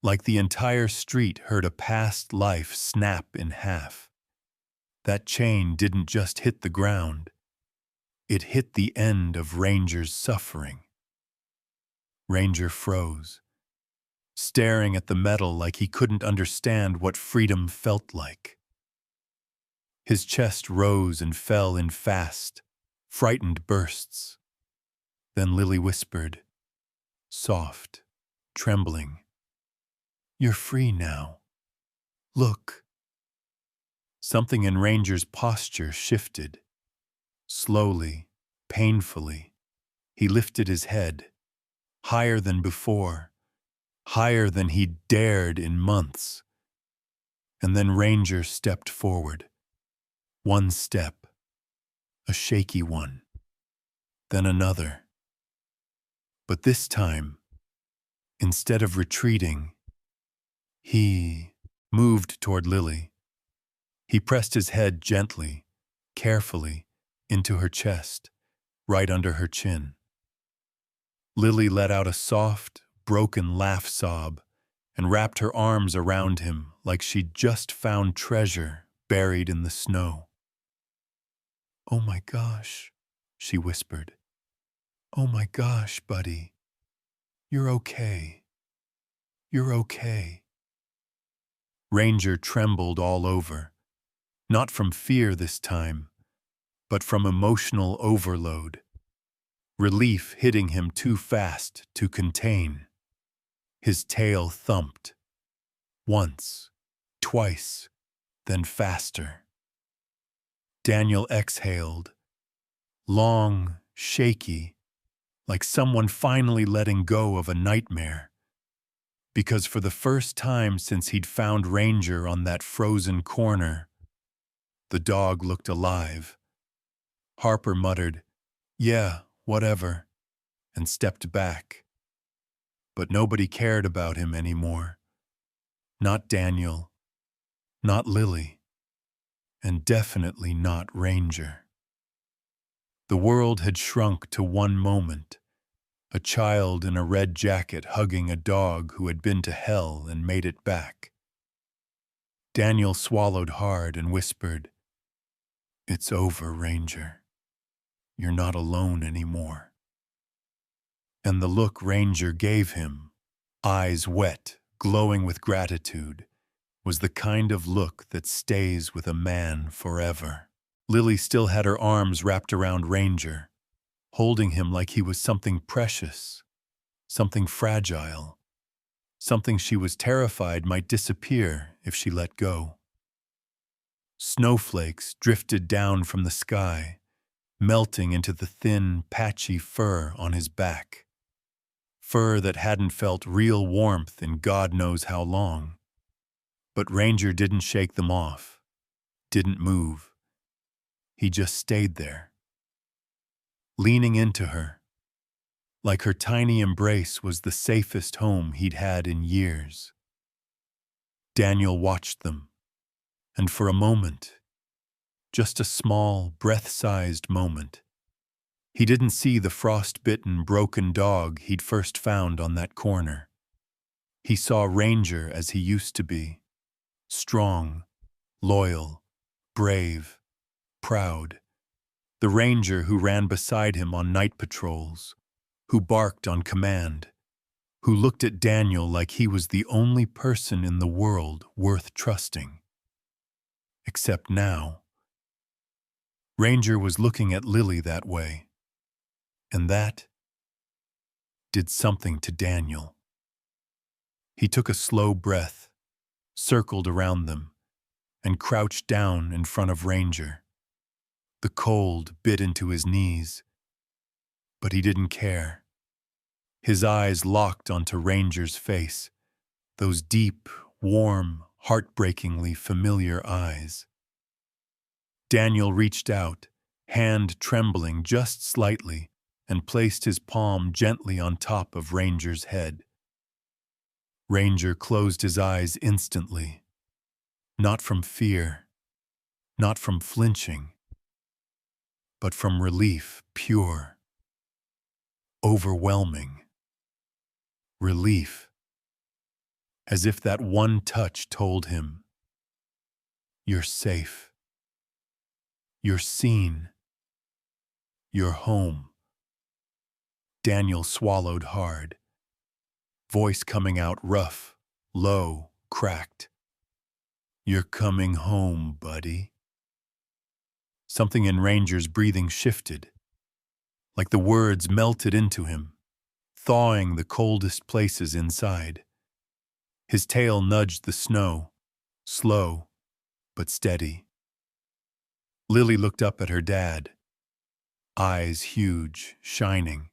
S1: Like the entire street heard a past life snap in half. That chain didn't just hit the ground. It hit the end of Ranger's suffering. Ranger froze, staring at the metal like he couldn't understand what freedom felt like. His chest rose and fell in fast, frightened bursts. Then Lily whispered, soft, trembling, "You're free now. Look." Something in Ranger's posture shifted. Slowly, painfully, he lifted his head, higher than before, higher than he'd dared in months. And then Ranger stepped forward. One step, a shaky one, then another. But this time, instead of retreating, he moved toward Lily. He pressed his head gently, carefully, into her chest, right under her chin. Lily let out a soft, broken laugh sob and wrapped her arms around him like she'd just found treasure buried in the snow. "Oh my gosh," she whispered. "Oh my gosh, buddy. You're okay. You're okay." Ranger trembled all over, not from fear this time, but from emotional overload. Relief hitting him too fast to contain. His tail thumped. Once, twice, then faster. Daniel exhaled, long, shaky, like someone finally letting go of a nightmare. Because for the first time since he'd found Ranger on that frozen corner, the dog looked alive. Harper muttered, "Yeah, whatever," and stepped back. But nobody cared about him anymore. Not Daniel, not Lily, and definitely not Ranger. The world had shrunk to one moment, a child in a red jacket hugging a dog who had been to hell and made it back. Daniel swallowed hard and whispered, "It's over, Ranger. You're not alone anymore." And the look Ranger gave him, eyes wet, glowing with gratitude, was the kind of look that stays with a man forever. Lily still had her arms wrapped around Ranger, holding him like he was something precious, something fragile, something she was terrified might disappear if she let go. Snowflakes drifted down from the sky, melting into the thin, patchy fur on his back. Fur that hadn't felt real warmth in God knows how long. But Ranger didn't shake them off, didn't move. He just stayed there, leaning into her, like her tiny embrace was the safest home he'd had in years. Daniel watched them, and for a moment, just a small, breath-sized moment, he didn't see the frost-bitten, broken dog he'd first found on that corner. He saw Ranger as he used to be, strong, loyal, brave, proud. The Ranger who ran beside him on night patrols, who barked on command, who looked at Daniel like he was the only person in the world worth trusting. Except now, Ranger was looking at Lily that way, and that did something to Daniel. He took a slow breath, circled around them, and crouched down in front of Ranger. The cold bit into his knees, but he didn't care. His eyes locked onto Ranger's face, those deep, warm, heartbreakingly familiar eyes. Daniel reached out, hand trembling just slightly, and placed his palm gently on top of Ranger's head. Ranger closed his eyes instantly, not from fear, not from flinching, but from relief, pure, overwhelming relief, as if that one touch told him, "You're safe. You're seen. You're home." Daniel swallowed hard, voice coming out rough, low, cracked. "You're coming home, buddy." Something in Ranger's breathing shifted, like the words melted into him, thawing the coldest places inside. His tail nudged the snow, slow but steady. Lily looked up at her dad, eyes huge, shining.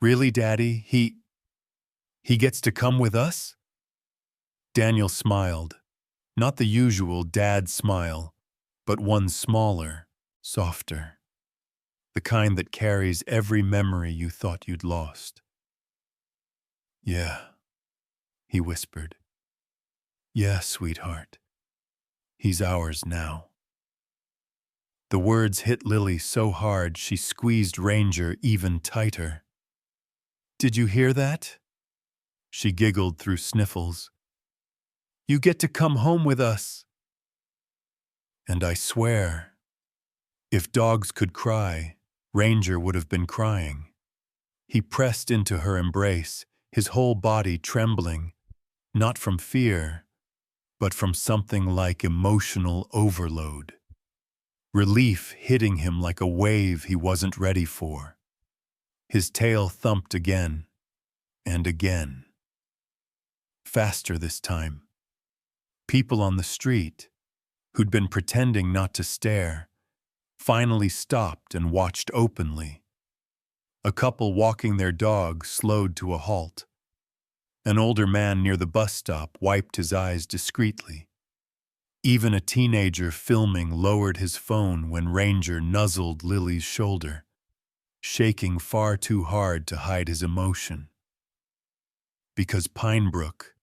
S1: "Really, Daddy? He gets to come with us?" Daniel smiled, not the usual dad smile, but one smaller, softer, the kind that carries every memory you thought you'd lost. Yeah, he whispered. Yeah, sweetheart. He's ours now. The words hit Lily so hard she squeezed Ranger even tighter. Did you hear that? She giggled through sniffles. You get to come home with us. And I swear, if dogs could cry, Ranger would have been crying. He pressed into her embrace, his whole body trembling, not from fear, but from something like emotional overload. Relief hitting him like a wave he wasn't ready for. His tail thumped again and again. Faster this time. People on the street, who'd been pretending not to stare, finally stopped and watched openly. A couple walking their dog slowed to a halt. An older man near the bus stop wiped his eyes discreetly. Even a teenager filming lowered his phone when Ranger nuzzled Lily's shoulder, shaking far too hard to hide his emotion. Because Pinebrook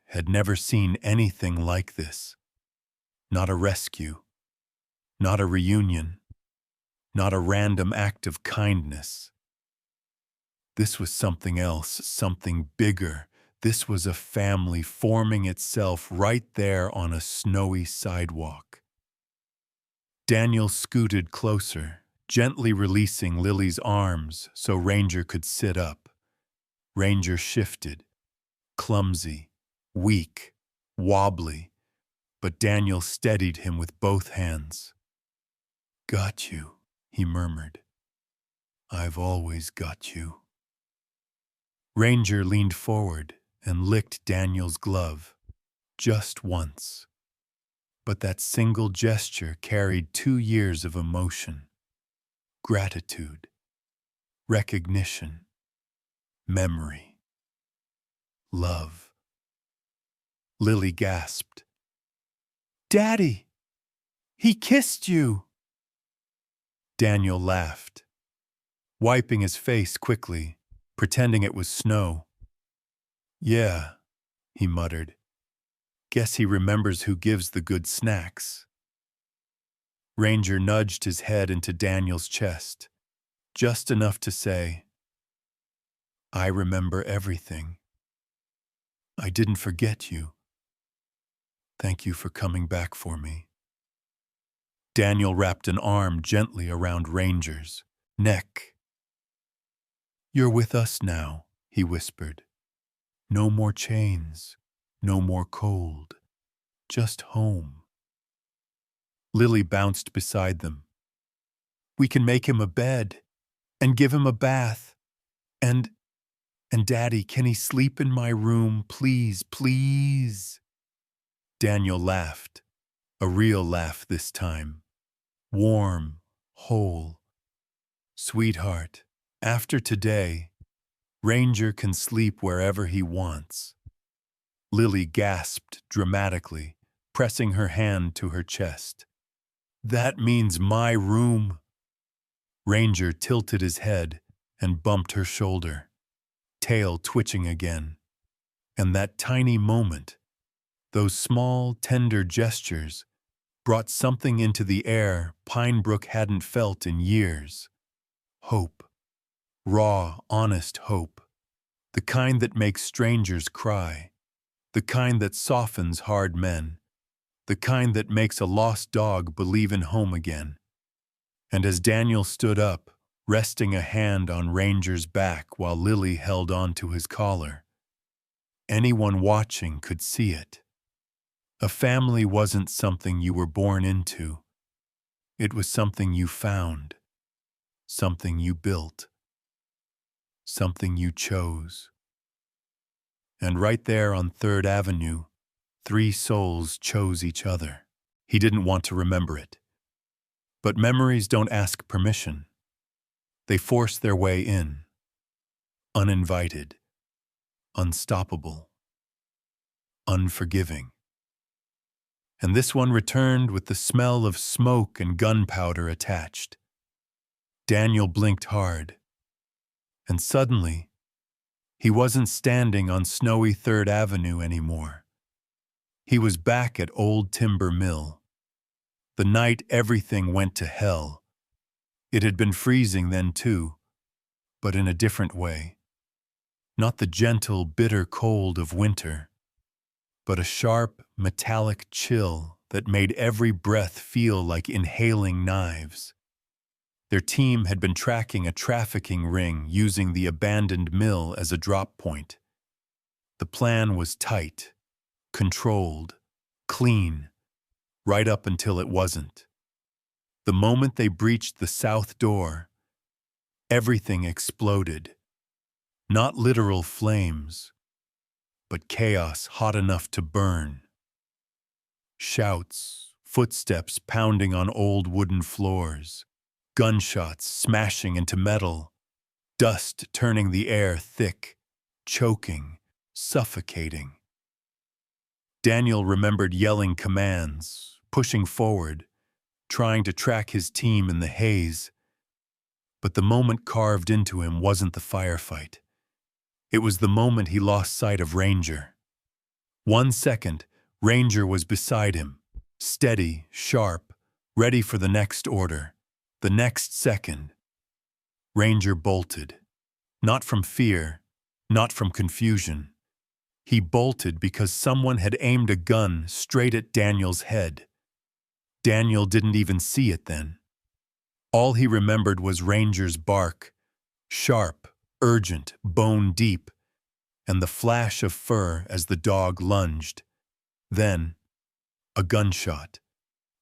S1: had never seen anything like this. Not a rescue, not a reunion, not a random act of kindness. This was something else, something bigger. This was a family forming itself right there on a snowy sidewalk. Daniel scooted closer, gently releasing Lily's arms so Ranger could sit up. Ranger shifted, clumsy, weak, wobbly, but Daniel steadied him with both hands. Got you, he murmured. I've always got you. Ranger leaned forward and licked Daniel's glove, just once. But that single gesture carried 2 years of emotion, gratitude, recognition, memory, love. Lily gasped. Daddy! He kissed you! Daniel laughed, wiping his face quickly, pretending it was snow. Yeah, he muttered. Guess he remembers who gives the good snacks. Ranger nudged his head into Daniel's chest, just enough to say, I remember everything. I didn't forget you. Thank you for coming back for me. Daniel wrapped an arm gently around Ranger's neck. You're with us now, he whispered. No more chains, no more cold, just home. Lily bounced beside them. We can make him a bed and give him a bath. And Daddy, can he sleep in my room, please, please? Daniel laughed, a real laugh this time. Warm, whole. Sweetheart, after today, Ranger can sleep wherever he wants. Lily gasped dramatically, pressing her hand to her chest. That means my room. Ranger tilted his head and bumped her shoulder, tail twitching again. And that tiny moment, those small, tender gestures, brought something into the air Pinebrook hadn't felt in years. Hope. Raw, honest hope. The kind that makes strangers cry. The kind that softens hard men. The kind that makes a lost dog believe in home again. And as Daniel stood up, resting a hand on Ranger's back while Lily held on to his collar, anyone watching could see it. A family wasn't something you were born into. It was something you found, something you built, something you chose. And right there on 3rd Avenue, 3 souls chose each other. He didn't want to remember it. But memories don't ask permission. They force their way in, uninvited, unstoppable, unforgiving. and this one returned with the smell of smoke and gunpowder attached. Daniel blinked hard, and suddenly, he wasn't standing on snowy 3rd Avenue anymore. He was back at Old Timber Mill. The night everything went to hell. It had been freezing then too, but in a different way. Not the gentle, bitter cold of winter, but a sharp, metallic chill that made every breath feel like inhaling knives. Their team had been tracking a trafficking ring using the abandoned mill as a drop point. The plan was tight, controlled, clean, right up until it wasn't. The moment they breached the south door, everything exploded. Not literal flames, but chaos hot enough to burn. Shouts, footsteps pounding on old wooden floors, gunshots smashing into metal, dust turning the air thick, choking, suffocating. Daniel remembered yelling commands, pushing forward, trying to track his team in the haze. But the moment carved into him wasn't the firefight. It was the moment he lost sight of Ranger. 1 second, Ranger was beside him, steady, sharp, ready for the next order. The next second, Ranger bolted. Not from fear, not from confusion. He bolted because someone had aimed a gun straight at Daniel's head. Daniel didn't even see it then. All he remembered was Ranger's bark, sharp, urgent, bone deep, and the flash of fur as the dog lunged. Then, a gunshot.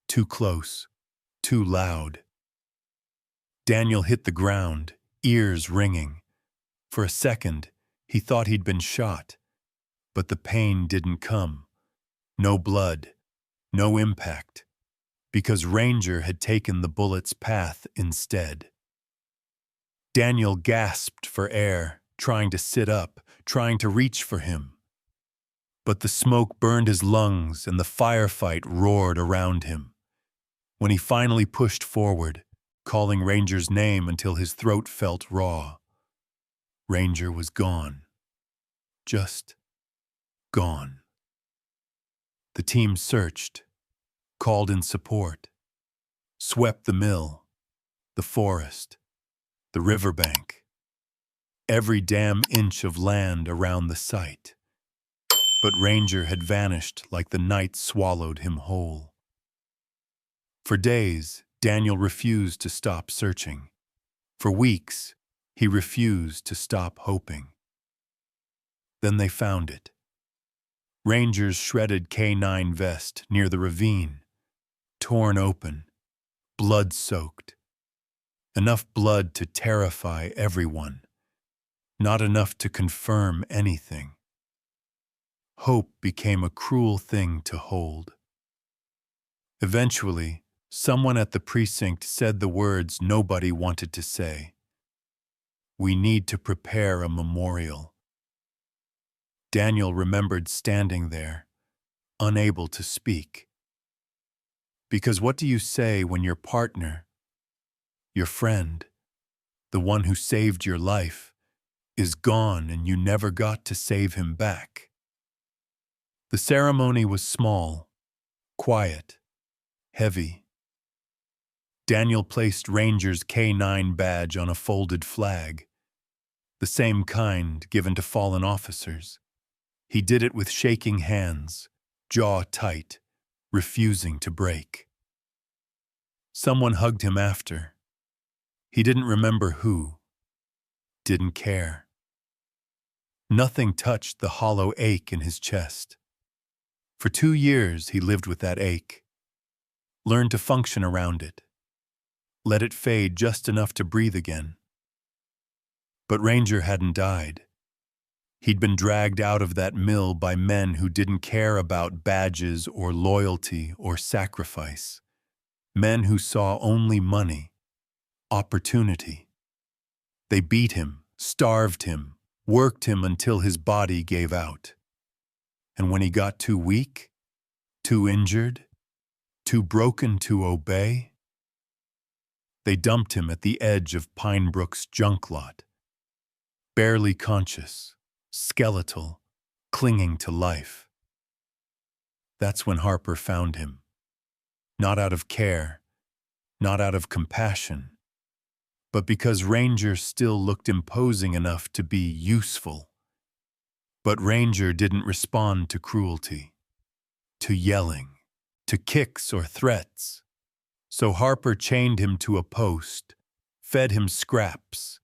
S1: Too close, too loud. Daniel hit the ground, ears ringing. For a second, he thought he'd been shot, but the pain didn't come. No blood, no impact, because Ranger had taken the bullet's path instead. Daniel gasped for air, trying to sit up, trying to reach for him. But the smoke burned his lungs and the firefight roared around him. When he finally pushed forward, calling Ranger's name until his throat felt raw, Ranger was gone. Just gone. The team searched, called in support, swept the mill, the forest, the riverbank, every damn inch of land around the site. But Ranger had vanished like the night swallowed him whole. For days, Daniel refused to stop searching. For weeks, he refused to stop hoping. Then they found it. Ranger's shredded K9 vest near the ravine, torn open, blood-soaked. Enough blood to terrify everyone. Not enough to confirm anything. Hope became a cruel thing to hold. Eventually, someone at the precinct said the words nobody wanted to say. We need to prepare a memorial. Daniel remembered standing there, unable to speak. Because what do you say when your partner, your friend, the one who saved your life, is gone and you never got to save him back? The ceremony was small, quiet, heavy. Daniel placed Ranger's K9 badge on a folded flag, the same kind given to fallen officers. He did it with shaking hands, jaw tight, refusing to break. Someone hugged him after. He didn't remember who, didn't care. Nothing touched the hollow ache in his chest. For 2 years he lived with that ache, learned to function around it, let it fade just enough to breathe again. But Ranger hadn't died. He'd been dragged out of that mill by men who didn't care about badges or loyalty or sacrifice. Men who saw only money, opportunity. They beat him, starved him, worked him until his body gave out. And when he got too weak, too injured, Too broken to obey? They dumped him at the edge of Pine Brook's junk lot, barely conscious, skeletal, clinging to life. That's when Harper found him. Not out of care, not out of compassion, but because Ranger still looked imposing enough to be useful. But Ranger didn't respond to cruelty, to yelling, to kicks or threats. So Harper chained him to a post, fed him scraps,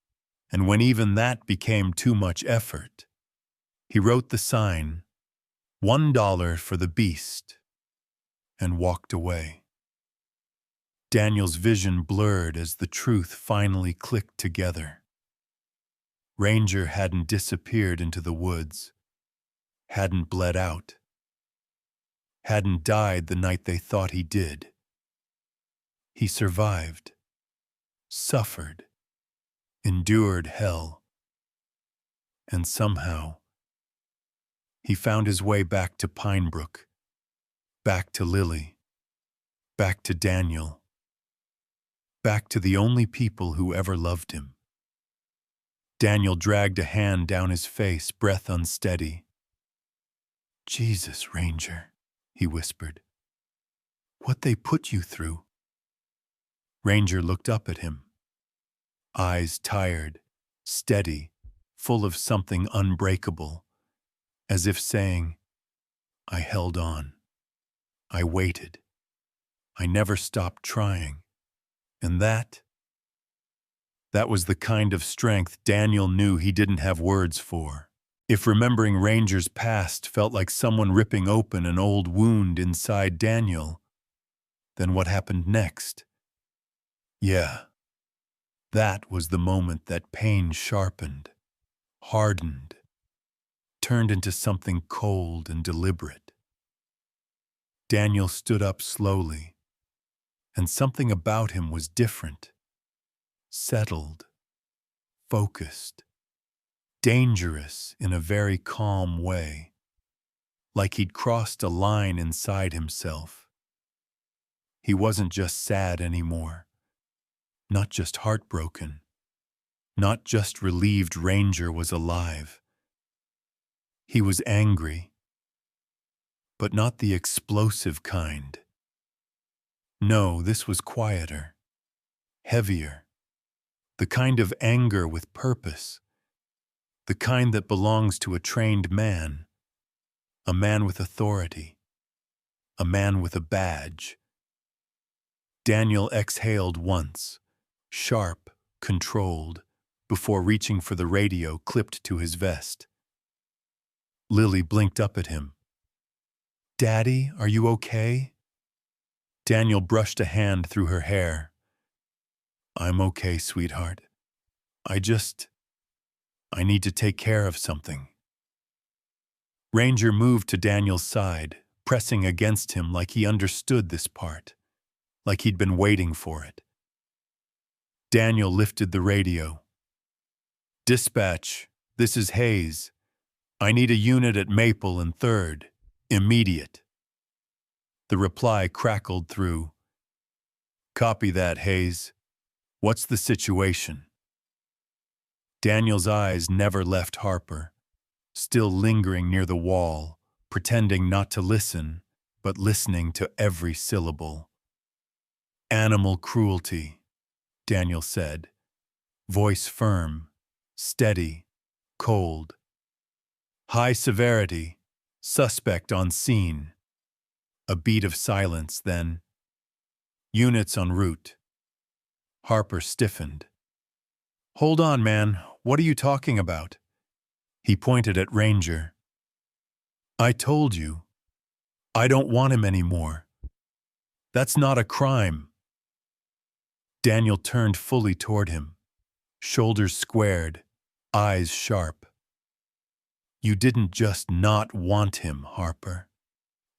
S1: and when even that became too much effort, he wrote the sign, $1 for the beast, and walked away. Daniel's vision blurred as the truth finally clicked together. Ranger hadn't disappeared into the woods, hadn't bled out, hadn't died the night they thought he did. He survived, suffered, endured hell, and somehow he found his way back to Pine Brook, back to Lily, back to Daniel, back to the only people who ever loved him. Daniel dragged a hand down his face, breath unsteady. "Jesus, Ranger," he whispered. "What they put you through?" Ranger looked up at him, eyes tired, steady, full of something unbreakable, as if saying, "I held on. I waited. I never stopped trying." And that was the kind of strength Daniel knew he didn't have words for. If remembering Ranger's past felt like someone ripping open an old wound inside Daniel, then what happened next? Yeah, that was the moment that pain sharpened, hardened, turned into something cold and deliberate. Daniel stood up slowly, and something about him was different, settled, focused, dangerous in a very calm way, like he'd crossed a line inside himself. He wasn't just sad anymore, not just heartbroken, not just relieved Ranger was alive. He was angry, but not the explosive kind. No, this was quieter, heavier, the kind of anger with purpose, the kind that belongs to a trained man, a man with authority, a man with a badge. Daniel exhaled once, sharp, controlled, before reaching for the radio clipped to his vest. Lily blinked up at him. "Daddy, are you okay?" Daniel brushed a hand through her hair. "I'm okay, sweetheart. I need to take care of something." Ranger moved to Daniel's side, pressing against him like he understood this part, like he'd been waiting for it. Daniel lifted the radio. "Dispatch, this is Hayes. I need a unit at Maple and 3rd. Immediate." The reply crackled through. "Copy that, Hayes. What's the situation?" Daniel's eyes never left Harper, still lingering near the wall, pretending not to listen, but listening to every syllable. "Animal cruelty," Daniel said, voice firm, steady, cold. "High severity, suspect on scene." A beat of silence, then, "Units en route." Harper stiffened. "Hold on, man. What are you talking about?" He pointed at Ranger. "I told you. I don't want him anymore. That's not a crime." Daniel turned fully toward him, shoulders squared, eyes sharp. "You didn't just not want him, Harper,"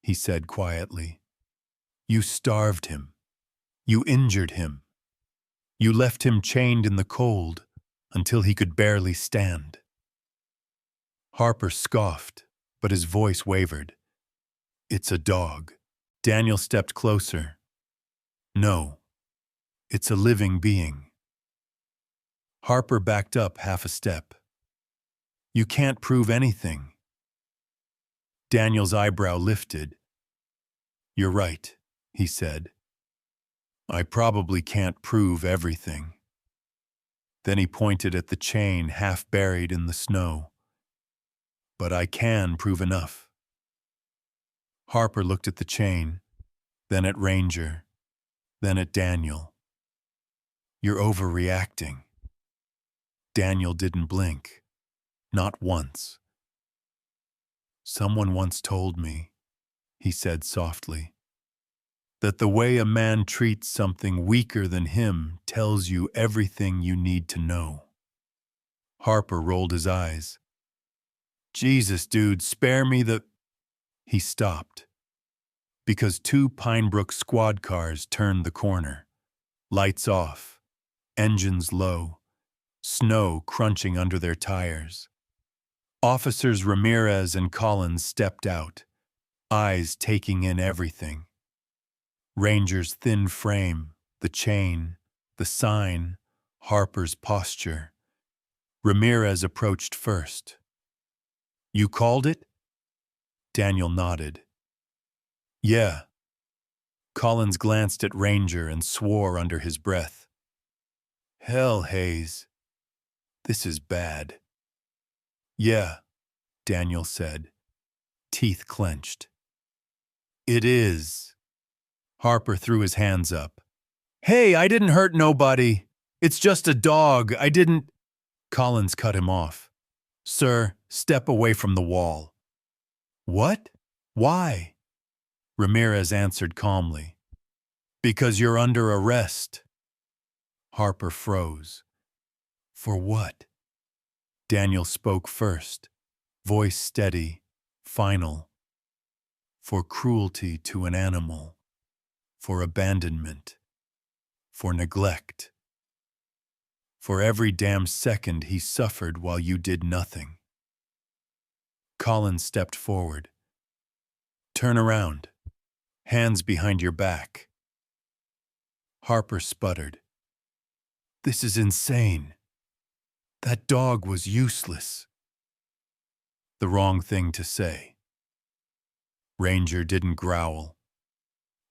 S1: he said quietly. "You starved him. You injured him. You left him chained in the cold until he could barely stand." Harper scoffed, but his voice wavered. "It's a dog. Daniel stepped closer. No, it's a living being. Harper backed up half a step. You can't prove anything. Daniel's eyebrow lifted. You're right, he said. I probably can't prove everything. Then he pointed at the chain half buried in the snow. But I can prove enough. Harper looked at the chain, then at Ranger, then at Daniel. You're overreacting. Daniel didn't blink. Not once. Someone once told me, he said softly, that the way a man treats something weaker than him tells you everything you need to know. Harper rolled his eyes. Jesus, dude, spare me the... He stopped, because two Pinebrook squad cars turned the corner. Lights off, engines low, snow crunching under their tires. Officers Ramirez and Collins stepped out, eyes taking in everything. Ranger's thin frame, the chain, the sign, Harper's posture. Ramirez approached first. You called it? Daniel nodded. Yeah. Collins glanced at Ranger and swore under his breath. Hell, Hayes. This is bad. Yeah, Daniel said, teeth clenched. It is. Harper threw his hands up. Hey, I didn't hurt nobody. It's just a dog. I didn't... Collins cut him off. Sir, step away from the wall. What? Why? Ramirez answered calmly. Because you're under arrest. Harper froze. For what? Daniel spoke first, voice steady, final. For cruelty to an animal. For abandonment. For neglect. For every damn second he suffered while you did nothing. Collins stepped forward. Turn around. Hands behind your back. Harper sputtered. This is insane. That dog was useless. The wrong thing to say. Ranger didn't growl.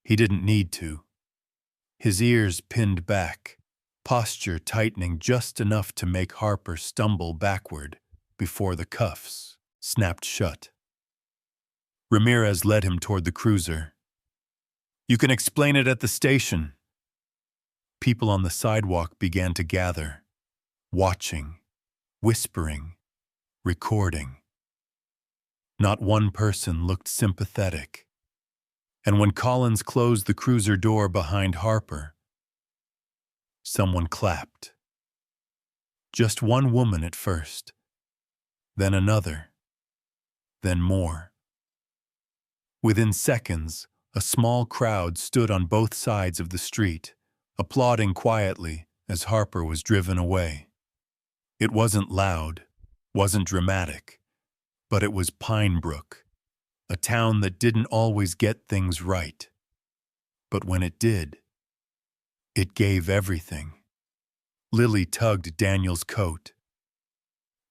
S1: He didn't need to. His ears pinned back, posture tightening just enough to make Harper stumble backward before the cuffs snapped shut. Ramirez led him toward the cruiser. You can explain it at the station. People on the sidewalk began to gather, watching, whispering, recording. Not one person looked sympathetic. And when Collins closed the cruiser door behind Harper, someone clapped. Just one woman at first, then another, then more. Within seconds, a small crowd stood on both sides of the street, applauding quietly as Harper was driven away. It wasn't loud, wasn't dramatic, but it was Pinebrook, a town that didn't always get things right. But when it did, it gave everything. Lily tugged Daniel's coat.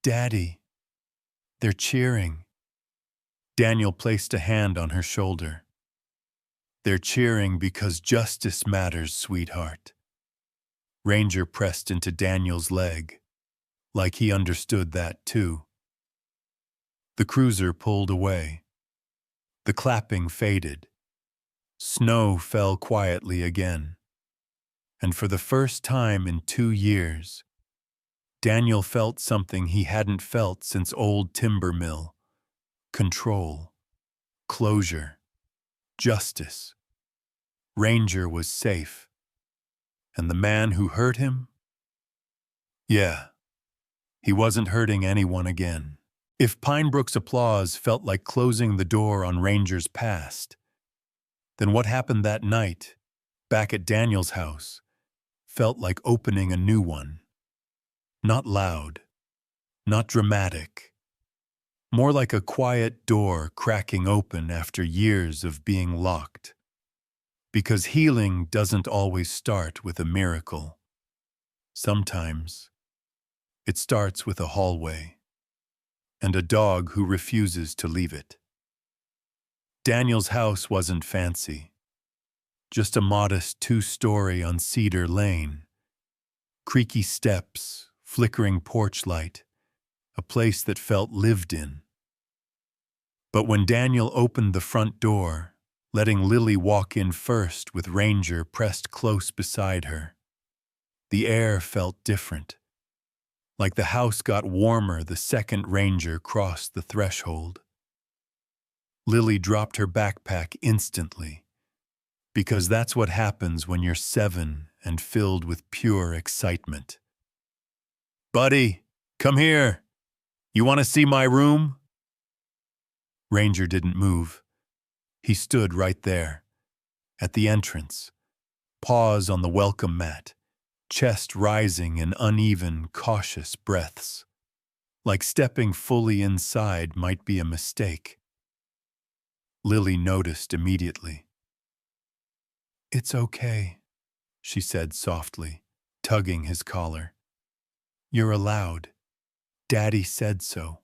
S1: Daddy, they're cheering. Daniel placed a hand on her shoulder. They're cheering because justice matters, sweetheart. Ranger pressed into Daniel's leg, like he understood that too. The cruiser pulled away. The clapping faded. Snow fell quietly again. And for the first time in 2 years, Daniel felt something he hadn't felt since old timber mill. Control. Closure. Justice. Ranger was safe. And the man who hurt him? Yeah, he wasn't hurting anyone again. If Pinebrook's applause felt like closing the door on Ranger's past, then what happened that night, back at Daniel's house, felt like opening a new one. Not loud, not dramatic, more like a quiet door cracking open after years of being locked. Because healing doesn't always start with a miracle. Sometimes it starts with a hallway and a dog who refuses to leave it. Daniel's house wasn't fancy, just a modest 2-story on Cedar Lane. Creaky steps, flickering porch light, a place that felt lived in. But when Daniel opened the front door, letting Lily walk in first with Ranger pressed close beside her, the air felt different, like the house got warmer the second Ranger crossed the threshold. Lily dropped her backpack instantly, because that's what happens when you're 7 and filled with pure excitement. "Buddy, come here. You want to see my room?" Ranger didn't move. He stood right there, at the entrance, paws on the welcome mat, chest rising in uneven, cautious breaths, like stepping fully inside might be a mistake. Lily noticed immediately. "It's okay," she said softly, tugging his collar. "You're allowed. Daddy said so."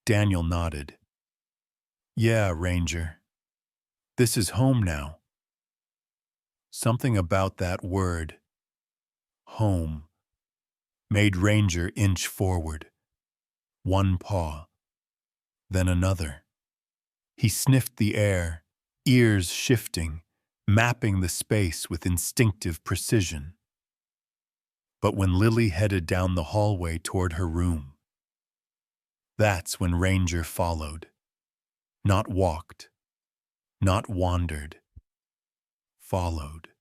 S1: Daniel nodded. "Yeah, Ranger. This is home now." Something about that word, home, made Ranger inch forward, one paw, then another. He sniffed the air, ears shifting, mapping the space with instinctive precision. But when Lily headed down the hallway toward her room, that's when Ranger followed. Not walked, not wandered. Followed.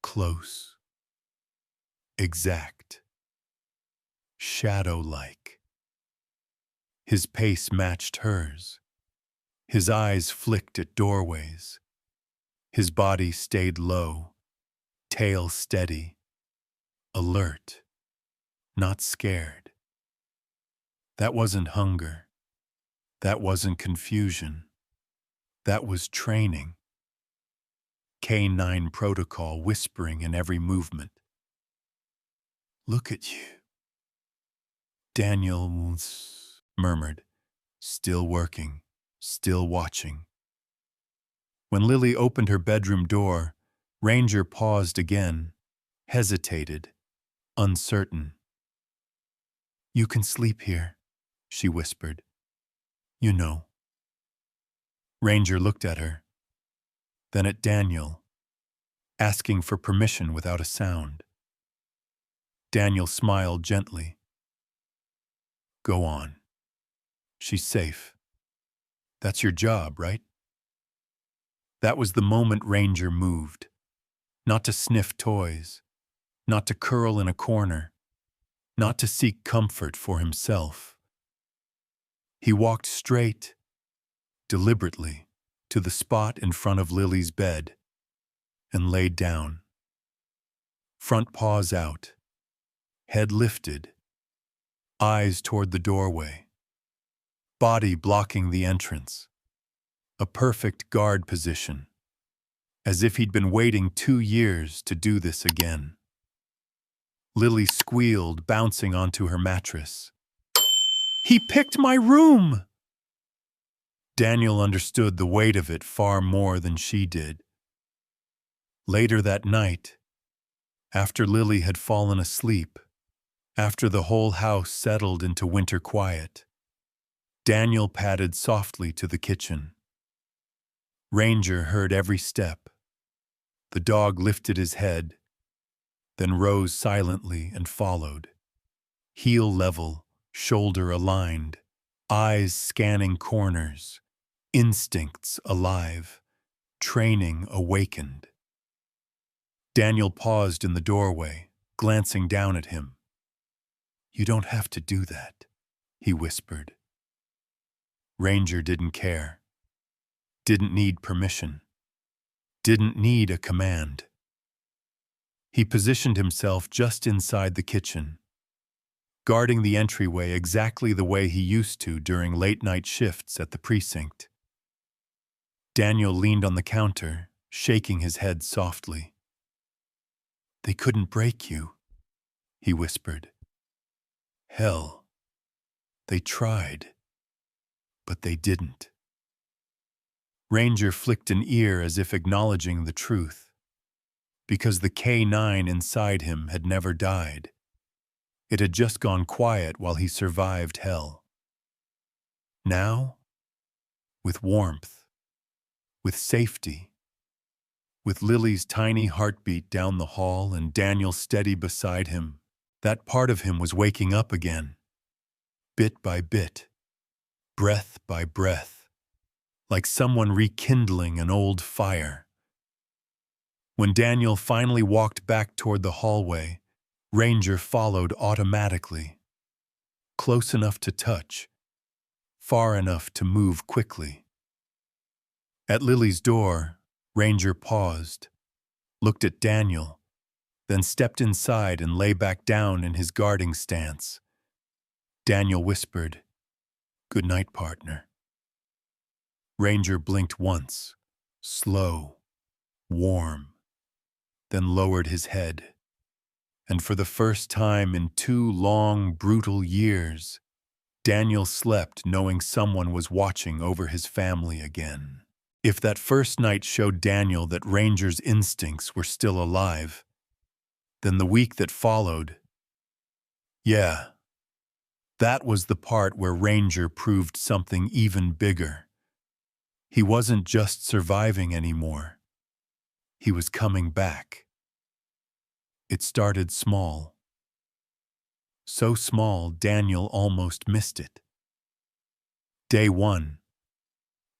S1: Close. Exact. Shadow-like. His pace matched hers. His eyes flicked at doorways. His body stayed low, tail steady, alert, not scared. That wasn't hunger. That wasn't confusion. That was training. K9 protocol whispering in every movement. "Look at you," Daniel murmured, still working, still watching. When Lily opened her bedroom door, Ranger paused again, hesitated, uncertain. "You can sleep here," she whispered. "You know." Ranger looked at her, then at Daniel, asking for permission without a sound. Daniel smiled gently. "Go on. She's safe. That's your job, right?" That was the moment Ranger moved. Not to sniff toys, not to curl in a corner, not to seek comfort for himself. He walked straight, deliberately, to the spot in front of Lily's bed and laid down. Front paws out, head lifted, eyes toward the doorway, body blocking the entrance. A perfect guard position, as if he'd been waiting 2 years to do this again. Lily squealed, bouncing onto her mattress. "He picked my room!" Daniel understood the weight of it far more than she did. Later that night, after Lily had fallen asleep, after the whole house settled into winter quiet, Daniel padded softly to the kitchen. Ranger heard every step. The dog lifted his head, then rose silently and followed. Heel level, shoulder aligned, eyes scanning corners, instincts alive, training awakened. Daniel paused in the doorway, glancing down at him. "You don't have to do that," he whispered. Ranger didn't care. Didn't need permission. Didn't need a command. He positioned himself just inside the kitchen, guarding the entryway exactly the way he used to during late-night shifts at the precinct. Daniel leaned on the counter, shaking his head softly. "They couldn't break you," he whispered. "Hell, they tried, but they didn't." Ranger flicked an ear as if acknowledging the truth, because the K9 inside him had never died. It had just gone quiet while he survived hell. Now, with warmth, with safety, with Lily's tiny heartbeat down the hall and Daniel steady beside him, that part of him was waking up again, bit by bit, breath by breath, like someone rekindling an old fire. When Daniel finally walked back toward the hallway, Ranger followed automatically, close enough to touch, far enough to move quickly. At Lily's door, Ranger paused, looked at Daniel, then stepped inside and lay back down in his guarding stance. Daniel whispered, "Good night, partner." Ranger blinked once, slow, warm, then lowered his head. And for the first time in 2 long, brutal years, Daniel slept knowing someone was watching over his family again. If that first night showed Daniel that Ranger's instincts were still alive, then the week that followed, yeah, that was the part where Ranger proved something even bigger. He wasn't just surviving anymore. He was coming back. It started small. So small, Daniel almost missed it. Day 1.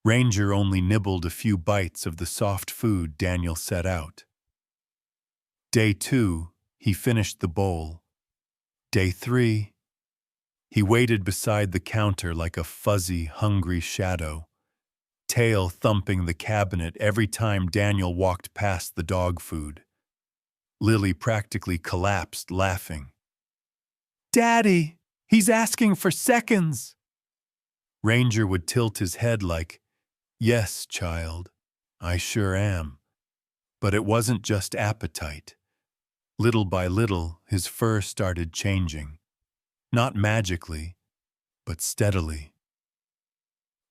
S1: Ranger only nibbled a few bites of the soft food Daniel set out. Day 2, he finished the bowl. Day 3, he waited beside the counter like a fuzzy, hungry shadow, tail thumping the cabinet every time Daniel walked past the dog food. Lily practically collapsed laughing. "Daddy, he's asking for seconds!" Ranger would tilt his head like, "Yes, child, I sure am." But it wasn't just appetite. Little by little, his fur started changing. Not magically, but steadily.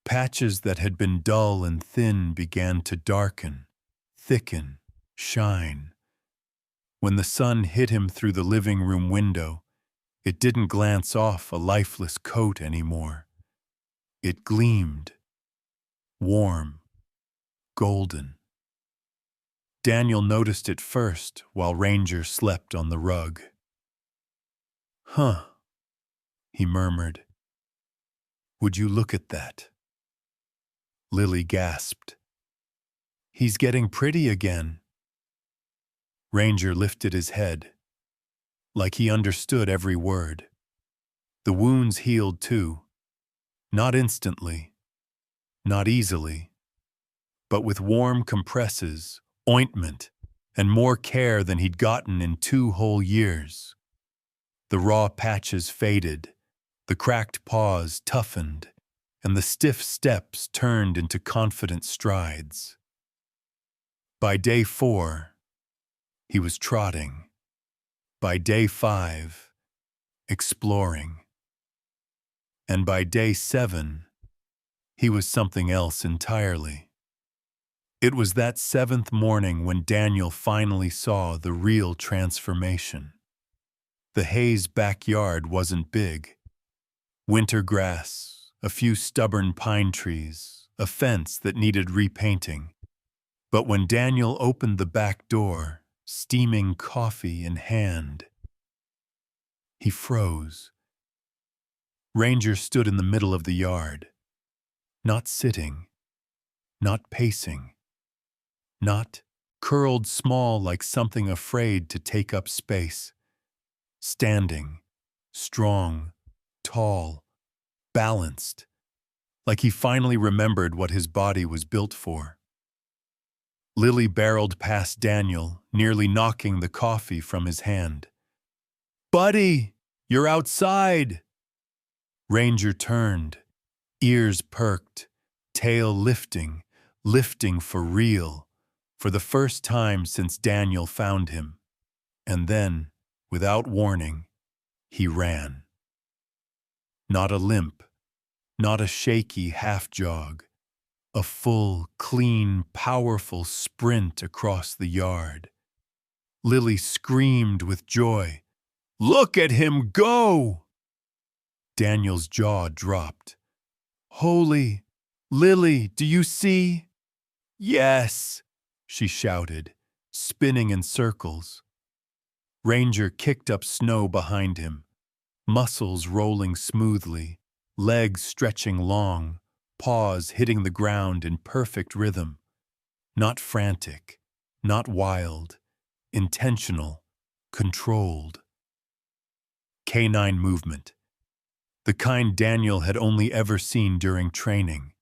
S1: Patches that had been dull and thin began to darken, thicken, shine. When the sun hit him through the living room window, it didn't glance off a lifeless coat anymore. It gleamed, warm, golden. Daniel noticed it first while Ranger slept on the rug. "Huh," he murmured. "Would you look at that?" Lily gasped. "He's getting pretty again." Ranger lifted his head, like he understood every word. The wounds healed too, not instantly, not easily, but with warm compresses, ointment, and more care than he'd gotten in 2 whole years. The raw patches faded, the cracked paws toughened, and the stiff steps turned into confident strides. By day 4, he was trotting. By day 5, exploring. And by day 7, he was something else entirely. It was that 7th morning when Daniel finally saw the real transformation. The Hayes' backyard wasn't big. Winter grass, a few stubborn pine trees, a fence that needed repainting. But when Daniel opened the back door, steaming coffee in hand, he froze. Ranger stood in the middle of the yard, not sitting, not pacing, not curled small like something afraid to take up space. Standing, strong, tall, balanced, like he finally remembered what his body was built for. Lily barreled past Daniel, nearly knocking the coffee from his hand. "Buddy, you're outside!" Ranger turned, ears perked, tail lifting, lifting for real, for the first time since Daniel found him. And then, without warning, he ran. Not a limp, not a shaky half-jog, a full, clean, powerful sprint across the yard. Lily screamed with joy. "Look at him go!" Daniel's jaw dropped. "Holy, Lily, do you see?" "Yes," she shouted, spinning in circles. Ranger kicked up snow behind him, muscles rolling smoothly, legs stretching long, paws hitting the ground in perfect rhythm. Not frantic, not wild, intentional, controlled. Canine movement. The kind Daniel had only ever seen during training.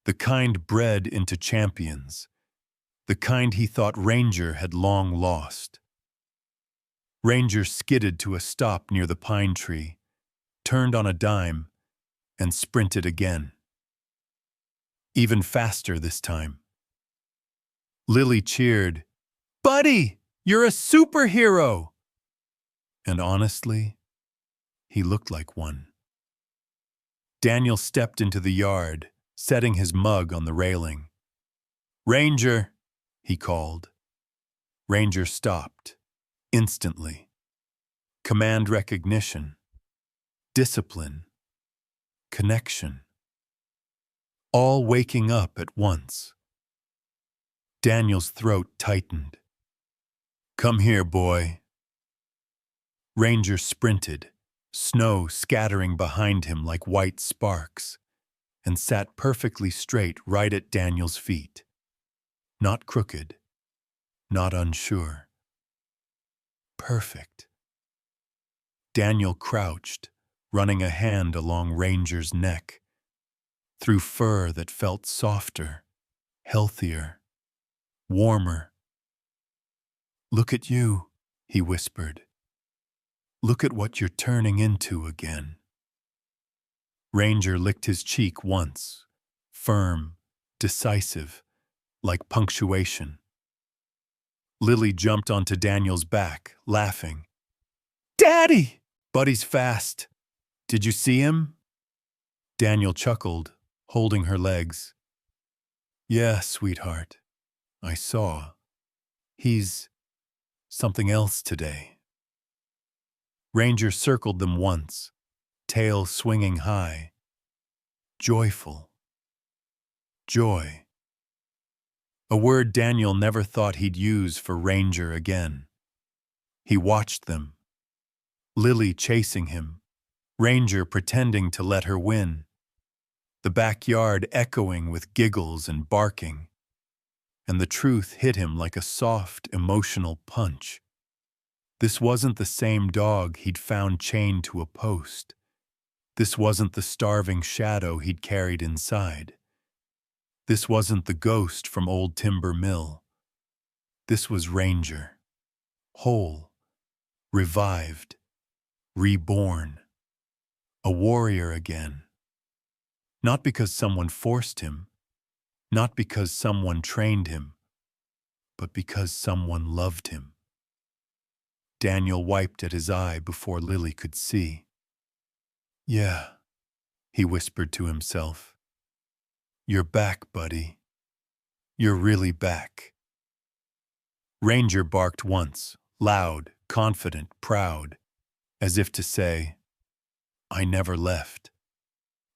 S1: The kind bred into champions. The kind he thought Ranger had long lost. Ranger skidded to a stop near the pine tree, turned on a dime, and sprinted again. Even faster this time. Lily cheered, "Buddy, you're a superhero!" And honestly, he looked like one. Daniel stepped into the yard, setting his mug on the railing. "Ranger," he called. Ranger stopped, instantly. Command recognition, discipline, connection. All waking up at once. Daniel's throat tightened. "Come here, boy." Ranger sprinted, snow scattering behind him like white sparks, and sat perfectly straight right at Daniel's feet. Not crooked, not unsure. Perfect. Daniel crouched, running a hand along Ranger's neck, through fur that felt softer, healthier, warmer. "Look at you," he whispered. "Look at what you're turning into again." Ranger licked his cheek once, firm, decisive, like punctuation. Lily jumped onto Daniel's back, laughing. "Daddy!" "Buddy's fast. Did you see him?" Daniel chuckled, holding her legs. "Yeah, sweetheart, I saw. He's something else today." Ranger circled them once, tail swinging high. Joyful. Joy. A word Daniel never thought he'd use for Ranger again. He watched them. Lily chasing him, Ranger pretending to let her win. The backyard echoing with giggles and barking. And the truth hit him like a soft, emotional punch. This wasn't the same dog he'd found chained to a post. This wasn't the starving shadow he'd carried inside. This wasn't the ghost from Old Timber Mill. This was Ranger. Whole. Revived. Reborn. A warrior again. Not because someone forced him. Not because someone trained him. But because someone loved him. Daniel wiped at his eye before Lily could see. "Yeah," he whispered to himself. "You're back, buddy. You're really back." Ranger barked once, loud, confident, proud, as if to say, "I never left.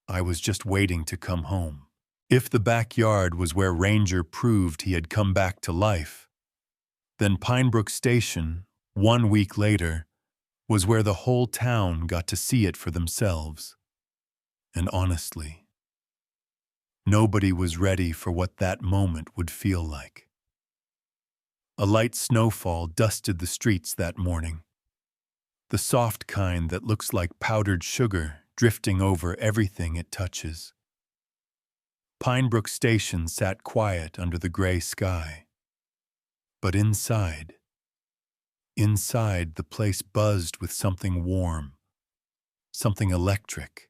S1: I was just waiting to come home." If the backyard was where Ranger proved he had come back to life, then Pinebrook Station, 1 week later, was where the whole town got to see it for themselves. And honestly, nobody was ready for what that moment would feel like. A light snowfall dusted the streets that morning. The soft kind that looks like powdered sugar drifting over everything it touches. Pinebrook Station sat quiet under the gray sky. But inside the place buzzed with something warm, something electric.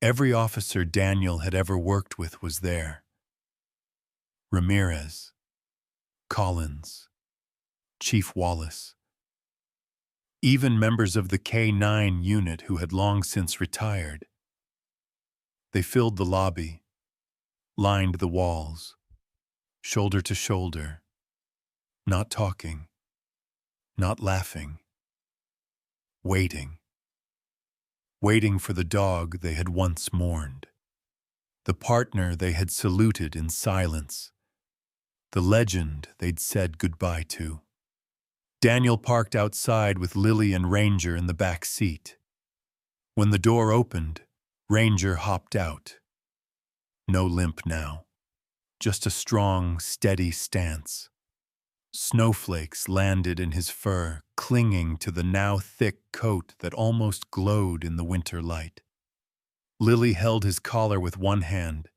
S1: Every officer Daniel had ever worked with was there. Ramirez, Collins, Chief Wallace, even members of the K-9 unit who had long since retired. They filled the lobby, lined the walls, shoulder to shoulder, not talking, not laughing, waiting for the dog they had once mourned, the partner they had saluted in silence, the legend they'd said goodbye to. Daniel parked outside with Lily and Ranger in the back seat. When the door opened, Ranger hopped out. No limp now, just a strong, steady stance. Snowflakes landed in his fur, clinging to the now thick coat that almost glowed in the winter light. Lily held his collar with one hand,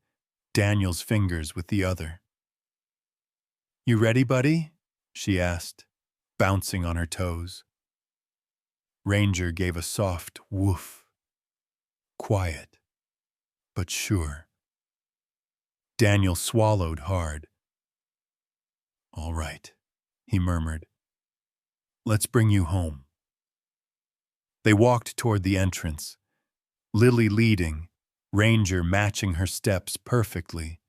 S1: Daniel's fingers with the other. "You ready, buddy?" she asked, bouncing on her toes. Ranger gave a soft woof. Quiet, but sure. Daniel swallowed hard. "All right," he murmured. "Let's bring you home." They walked toward the entrance, Lily leading, Ranger matching her steps perfectly,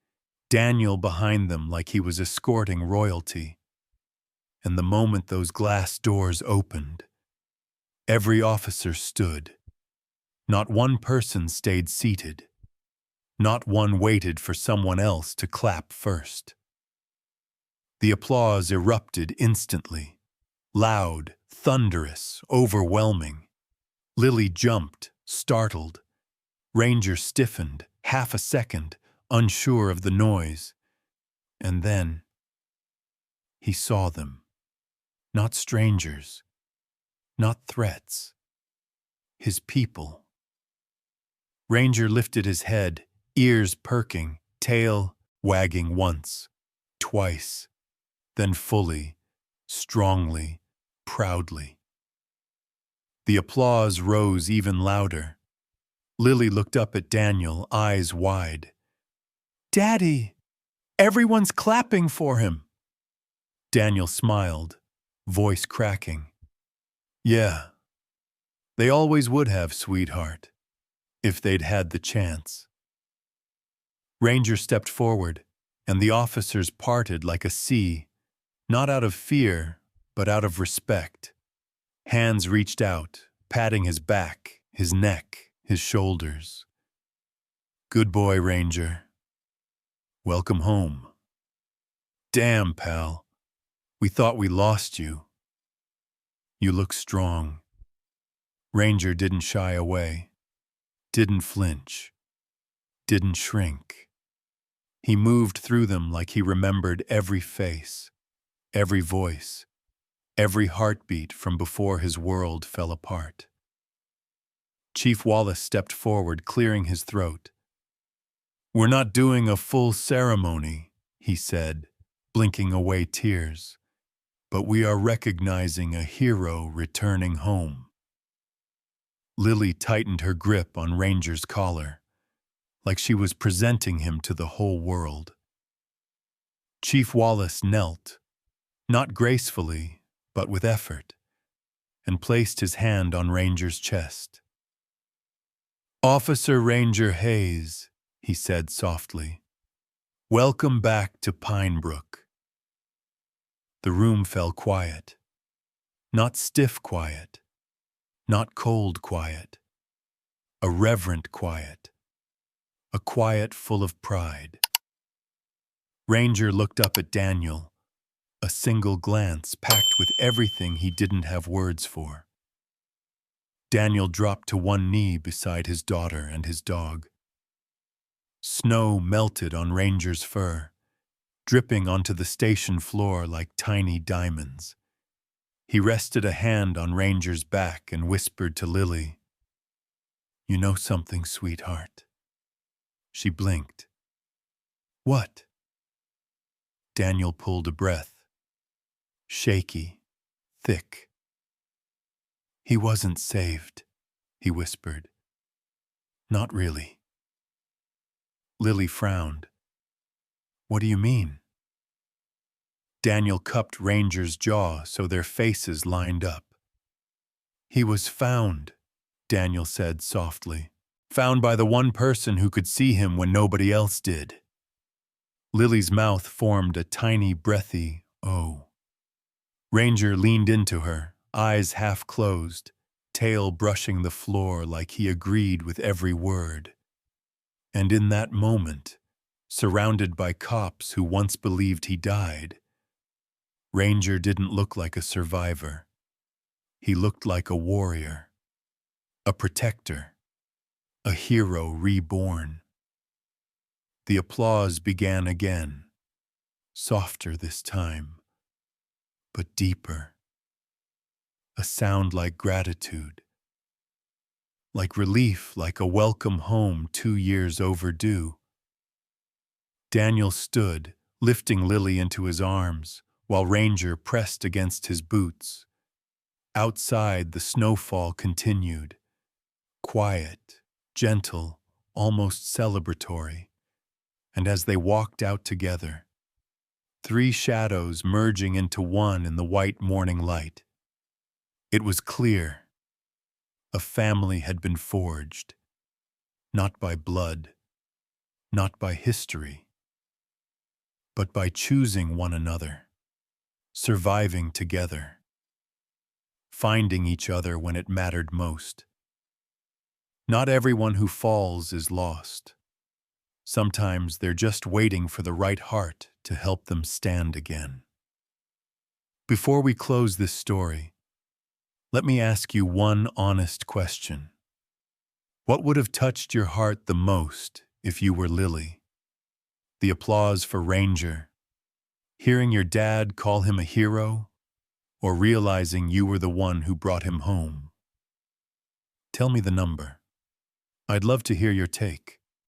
S1: Daniel behind them like he was escorting royalty. And the moment those glass doors opened, every officer stood. Not one person stayed seated. Not one waited for someone else to clap first. The applause erupted instantly, loud, thunderous, overwhelming. Lily jumped, startled. Ranger stiffened, half a second, unsure of the noise. And then he saw them. Not strangers, not threats. His people. Ranger lifted his head, ears perking, tail wagging once, twice, then fully, strongly, proudly. The applause rose even louder. Lily looked up at Daniel, eyes wide. "Daddy! Everyone's clapping for him!" Daniel smiled, voice cracking. "Yeah, they always would have, sweetheart, if they'd had the chance." Ranger stepped forward, and the officers parted like a sea, not out of fear, but out of respect. Hands reached out, patting his back, his neck, his shoulders. "Good boy, Ranger. Welcome home." "Damn, pal. We thought we lost you." "You look strong." Ranger didn't shy away, didn't flinch, didn't shrink. He moved through them like he remembered every face, every voice, every heartbeat from before his world fell apart. Chief Wallace stepped forward, clearing his throat. "We're not doing a full ceremony," he said, blinking away tears, "but we are recognizing a hero returning home." Lily tightened her grip on Ranger's collar, like she was presenting him to the whole world. Chief Wallace knelt, not gracefully, but with effort, and placed his hand on Ranger's chest. "Officer Ranger Hayes," he said softly, "welcome back to Pine Brook." The room fell quiet. Not stiff quiet, not cold quiet, a reverent quiet, a quiet full of pride. Ranger looked up at Daniel, a single glance packed with everything he didn't have words for. Daniel dropped to one knee beside his daughter and his dog. Snow melted on Ranger's fur, dripping onto the station floor like tiny diamonds. He rested a hand on Ranger's back and whispered to Lily, "You know something, sweetheart?" She blinked. "What?" Daniel pulled a breath. Shaky, thick. "He wasn't saved," he whispered. "Not really." Lily frowned. "What do you mean?" Daniel cupped Ranger's jaw so their faces lined up. "He was found," Daniel said softly. "Found by the one person who could see him when nobody else did." Lily's mouth formed a tiny, breathy "oh." Ranger leaned into her, eyes half closed, tail brushing the floor like he agreed with every word. And in that moment, surrounded by cops who once believed he died, Ranger didn't look like a survivor. He looked like a warrior, a protector, a hero reborn. The applause began again, softer this time, but deeper. A sound like gratitude, like relief, like a welcome home 2 years overdue. Daniel stood, lifting Lily into his arms, while Ranger pressed against his boots. Outside, the snowfall continued, quiet, gentle, almost celebratory. And as they walked out together, 3 shadows merging into one in the white morning light, it was clear a family had been forged, not by blood, not by history, but by choosing one another, surviving together, finding each other when it mattered most. Not everyone who falls is lost. Sometimes they're just waiting for the right heart to help them stand again. Before we close this story, let me ask you one honest question. What would have touched your heart the most if you were Lily? The applause for Ranger, hearing your dad call him a hero, or realizing you were the one who brought him home? Tell me the number. I'd love to hear your take.